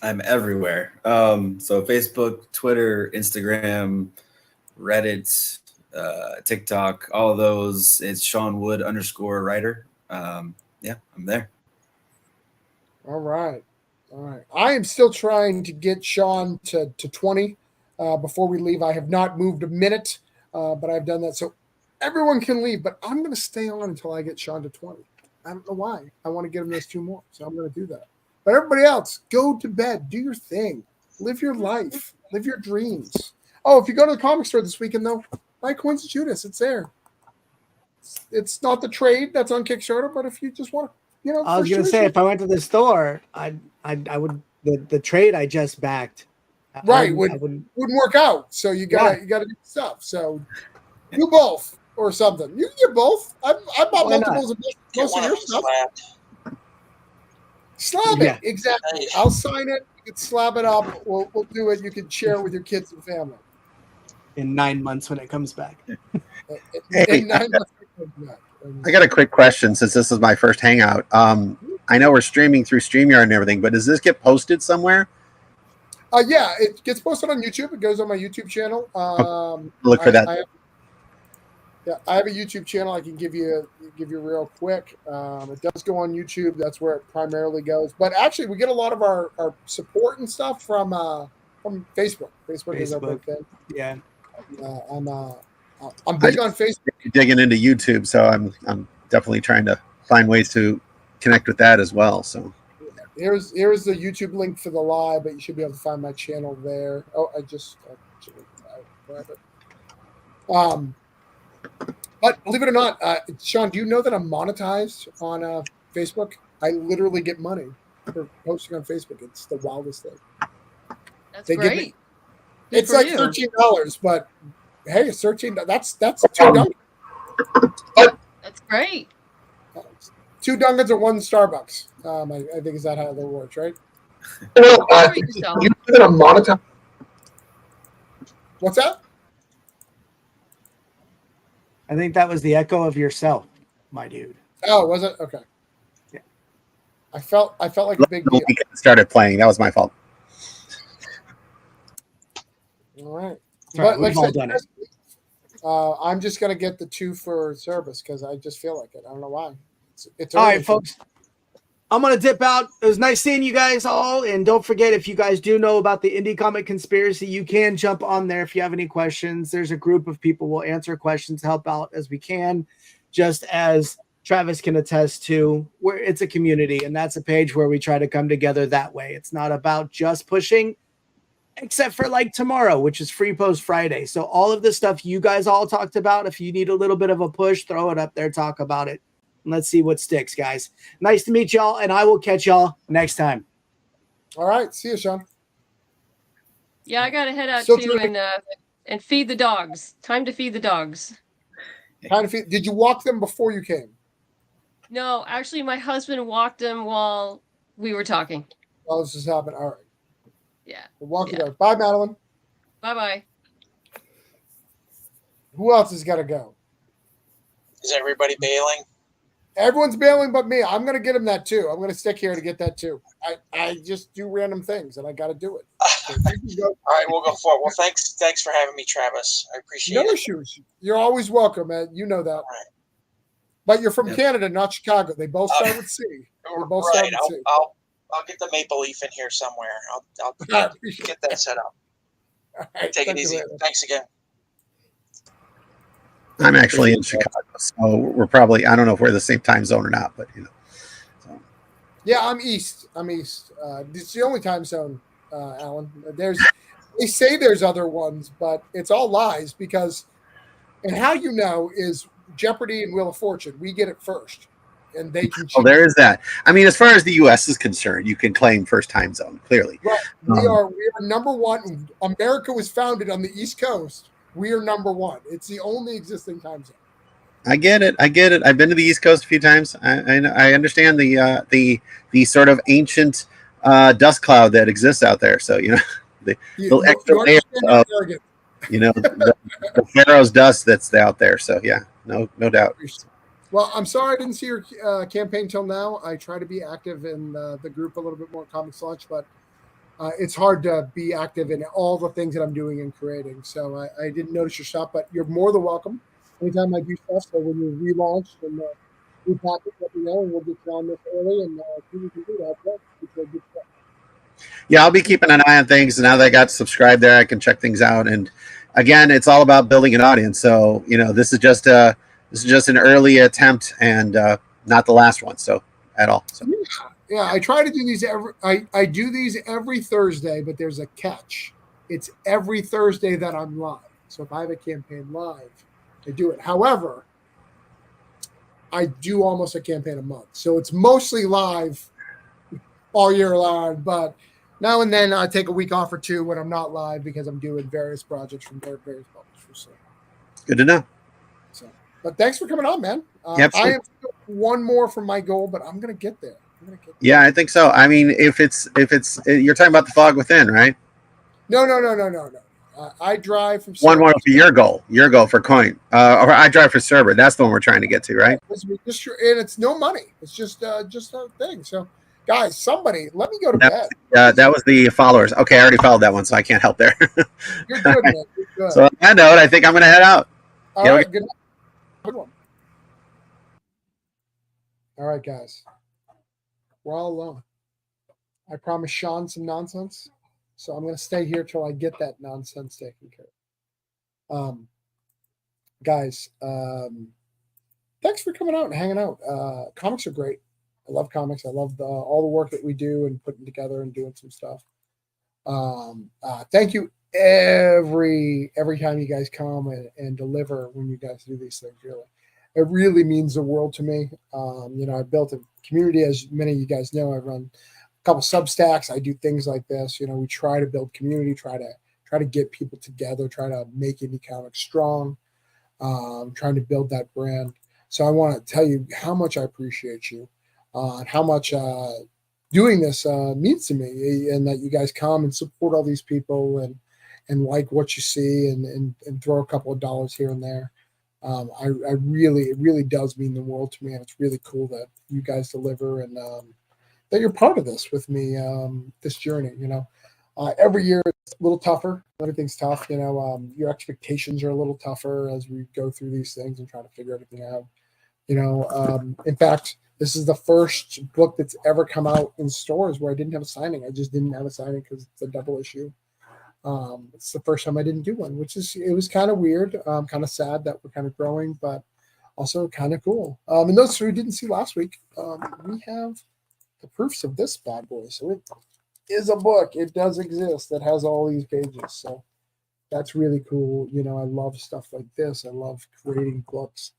S9: I'm everywhere. So Facebook, Twitter, Instagram, Reddit, TikTok, all of those. It's Sean Wood _writer. Yeah, I'm there.
S1: All right. All right. I am still trying to get Sean to 20 before we leave. I have not moved a minute, but I've done that. So everyone can leave, but I'm going to stay on until I get Sean to 20. I don't know why. I want to get him those 2 more. So I'm going to do that. But everybody else, go to bed. Do your thing. Live your life. Live your dreams. Oh, if you go to the comic store this weekend, though, buy Coins of Judas. It's there. It's not the trade that's on Kickstarter, but if you just want to, you know.
S2: I was going to say, if I went to the store, I would, the trade I just backed.
S1: Right. Wouldn't work out. So you gotta do stuff. So do both or something. You can get both. I bought multiples of most of your stuff. Slab it. Exactly. I'll sign it. You can slab it up. We'll do it. You can share it with your kids and family.
S2: In 9 months when it comes back.
S7: Hey, I got a quick question since this is my first hangout. I know we're streaming through StreamYard and everything, but does this get posted somewhere?
S1: Yeah, it gets posted on YouTube. It goes on my YouTube channel.
S7: Look for that.
S1: I have a YouTube channel I can give you real quick. It does go on YouTube. That's where it primarily goes. But actually, we get a lot of our support and stuff from Facebook. Facebook is our big thing.
S2: Yeah.
S1: I'm big on Facebook.
S7: Digging into YouTube, so I'm definitely trying to find ways to connect with that as well. So
S1: here's the YouTube link for the live, but you should be able to find my channel there. Oh, I grab it. But believe it or not, Sean, do you know that I'm monetized on Facebook? I literally get money for posting on Facebook. It's the wildest thing.
S8: That's great.
S1: It's like $13, but hey, it's $13. That's $2.
S8: That's great.
S1: 2 Dungens or 1 Starbucks. I think is that how that works, right?
S8: You
S1: monetize. What's that?
S2: I think that was the echo of yourself, my dude.
S1: Oh, was it? Okay.
S2: Yeah.
S1: I felt like a big deal.
S7: Started playing. That was my fault.
S1: All right.
S2: But like I said,
S1: I'm just gonna get the 2 for service because I just feel like it. I don't know why. It's
S2: all right, folks. I'm gonna dip out. It was nice seeing you guys all, and don't forget, if you guys do know about the Indie Comic Conspiracy, you can jump on there if you have any questions. There's a group of people will answer questions, help out as we can, just as Travis can attest to. Where it's a community, and that's a page where we try to come together that way. It's not about just pushing, except for like tomorrow, which is Free Post Friday. So all of the stuff you guys all talked about, if you need a little bit of a push, throw it up there, talk about it. Let's see what sticks, guys. Nice to meet y'all, and I will catch y'all next time.
S1: All right. See you, Sean.
S8: Yeah, I got to head out too and feed the dogs. Time to feed the dogs.
S1: Kind of. Did you walk them before you came?
S8: No, actually, my husband walked him while we were talking.
S1: Oh, this has happened. All right.
S8: Yeah.
S1: We'll walk
S8: Yeah.
S1: you there. Bye, Madeline.
S8: Bye-bye.
S1: Who else has got to go?
S5: Is everybody bailing?
S1: Everyone's bailing but me. I'm going to get him that too. I'm going to stick here to get that too. I just do random things and I got to do it. So you can go.
S5: All right, we'll go forward. Well, thanks for having me, Travis. I appreciate
S1: No
S5: it.
S1: issues. You're always welcome, man. You know that.
S5: All right.
S1: But you're from
S9: Yep.
S1: Canada, not Chicago. They both start with C. They both start
S5: Right.
S1: with C.
S5: I'll get the maple leaf in here somewhere. I'll
S1: I appreciate
S5: get that set up.
S1: All right,
S5: Take it
S1: talk to you
S5: easy.
S1: later.
S5: Thanks again.
S7: I'm actually in Chicago, so we're probably, I don't know if we're the same time zone or not, but So.
S1: Yeah, I'm east. It's the only time zone, Alan. They say there's other ones, but it's all lies because, and how you know is Jeopardy and Wheel of Fortune. We get it first, and they can.
S7: Oh, there is that. I mean, as far as the U.S. is concerned, you can claim first time zone clearly.
S1: Right. We are number one. America was founded on the East Coast. We are number one. It's the only existing time zone.
S7: I get it. I've been to the East Coast a few times. I understand the sort of ancient dust cloud that exists out there. So the extra layer of the Pharaoh's dust that's out there. So yeah, no doubt.
S1: Well, I'm sorry I didn't see your campaign till now. I try to be active in the group a little bit more, Comics Launch, but it's hard to be active in all the things that I'm doing and creating. So I didn't notice your stuff, but you're more than welcome anytime I do stuff. So when you relaunch and repack it, let me know, and we'll get you on this early and see what we can do that. It's a good stuff.
S7: Yeah, I'll be keeping an eye on things. Now that I got subscribed there, I can check things out. And again, it's all about building an audience. So this is just an early attempt and not the last one. So at all. So.
S1: Yeah, I try to do these I do these every Thursday, but there's a catch. It's every Thursday that I'm live. So if I have a campaign live, I do it. However, I do almost a campaign a month. So it's mostly live all year long, but now and then I take a week off or two when I'm not live because I'm doing various projects from various publishers. So.
S7: Good to know.
S1: So, but thanks for coming on, man.
S7: Yep.
S1: I have one more from my goal, but I'm going to get there.
S7: Yeah, I think so. I mean, if it's you're talking about the Fog Within, right?
S1: No. I drive from
S7: one more for your goal for coin, or I drive for Cerber. That's the one we're trying to get to, right?
S1: And it's no money. It's just a thing. So, guys, somebody let me go to bed.
S7: That was the followers. Okay, I already followed that one, so I can't help there.
S1: You're good, man. You're good.
S7: So on that note, I think I'm going to head out.
S1: All right, good night. Good one. All right, guys. We're all alone. I promised Sean some nonsense, so I'm going to stay here till I get that nonsense taken care of. Guys, thanks for coming out and hanging out. Comics are great. I love comics. I love all the work that we do and putting together and doing some stuff. Thank you every time you guys come and deliver when you guys do these things. Really, it really means the world to me. I built a community, as many of you guys know. I run a couple Substacks. I do things like this. We try to build community, try to get people together, try to make indie comics strong, trying to build that brand. So I want to tell you how much I appreciate you, and how much doing this means to me, and that you guys come and support all these people and like what you see and throw a couple of dollars here and there. It really does mean the world to me, and it's really cool that you guys deliver and that you're part of this with me, this journey. Every year it's a little tougher. Everything's tough. Your expectations are a little tougher as we go through these things and try to figure everything out. In fact, this is the first book that's ever come out in stores where I didn't have a signing. I just didn't have a signing because it's a double issue. It's the first time I didn't do one, it was kind of weird, kind of sad that we're kind of growing, but also kind of cool. And those who didn't see last week, we have the proofs of this bad boy. So it is a book. It does exist that has all these pages. So that's really cool. I love stuff like this. I love creating books.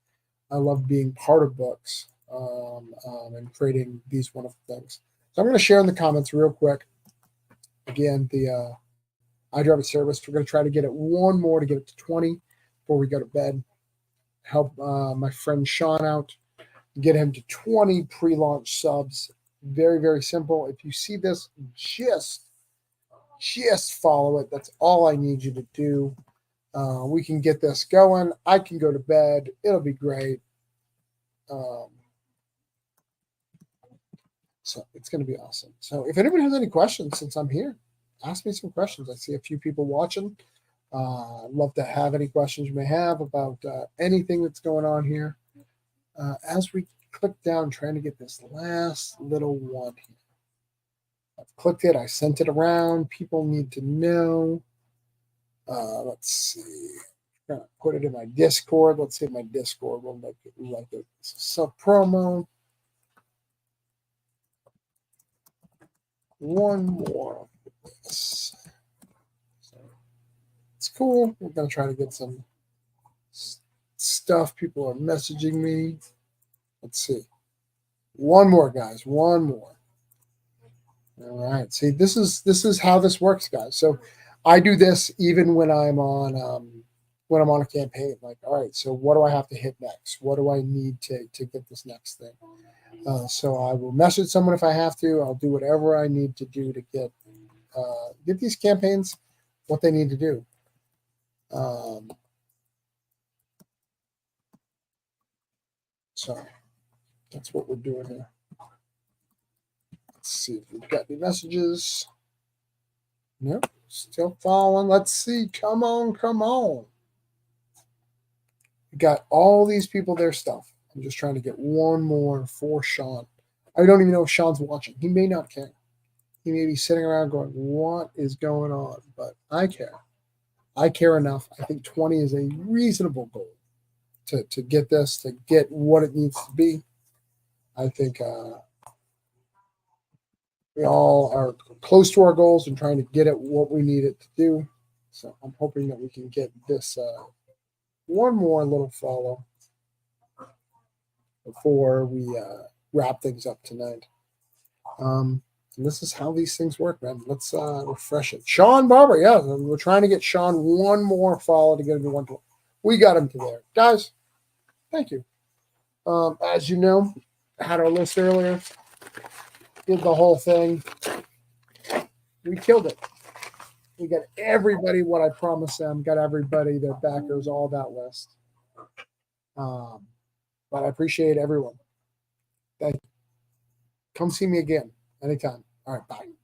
S1: I love being part of books, and creating these wonderful things. So I'm going to share in the comments real quick. Again, the iDrive service. We're going to try to get it one more to get it to 20 before we go to bed. help my friend Sean out, get him to 20 pre-launch subs. Very, very simple. If you see this, just follow it. That's all I need you to do. We can get this going. I can go to bed. It'll be great. So it's going to be awesome. So if anybody has any questions, since I'm here, ask me some questions. I see a few people watching. I'd love to have any questions you may have about anything that's going on here. As we click down, trying to get this last little one here. I've clicked it. I sent it around. People need to know. Let's see. I'm going to put it in my Discord. Let's see if my Discord will make it like it. So promo. One more. So it's cool. We're going to try to get some stuff. People are messaging me. Let's see. One more, guys. One more. All right. See, this is how this works, guys. So I do this even when I'm on a campaign. Like, all right, so what do I have to hit next? What do I need to get this next thing? So I will message someone if I have to. I'll do whatever I need to do to get these campaigns what they need to do. So that's what we're doing here. Let's see if we've got any messages. Nope, still following. Let's see. Come on, come on. We got all these people their stuff. I'm just trying to get one more for Sean. I don't even know if Sean's watching. He may not care. He may be sitting around going, what is going on? But I care. I care enough. I think 20 is a reasonable goal to get this, to get what it needs to be. I think we all are close to our goals and trying to get it what we need it to do. So I'm hoping that we can get this one more little follow before we wrap things up tonight. And this is how these things work, man. Let's refresh it. Sean Barber, yeah, we're trying to get Sean one more follow to get him to 120. We got him to there. Guys, thank you. As you know, I had our list earlier. Did the whole thing. We killed it. We got everybody what I promised them. Got everybody, their backers, all that list. But I appreciate everyone. Thank you. Come see me again anytime. All right, bye.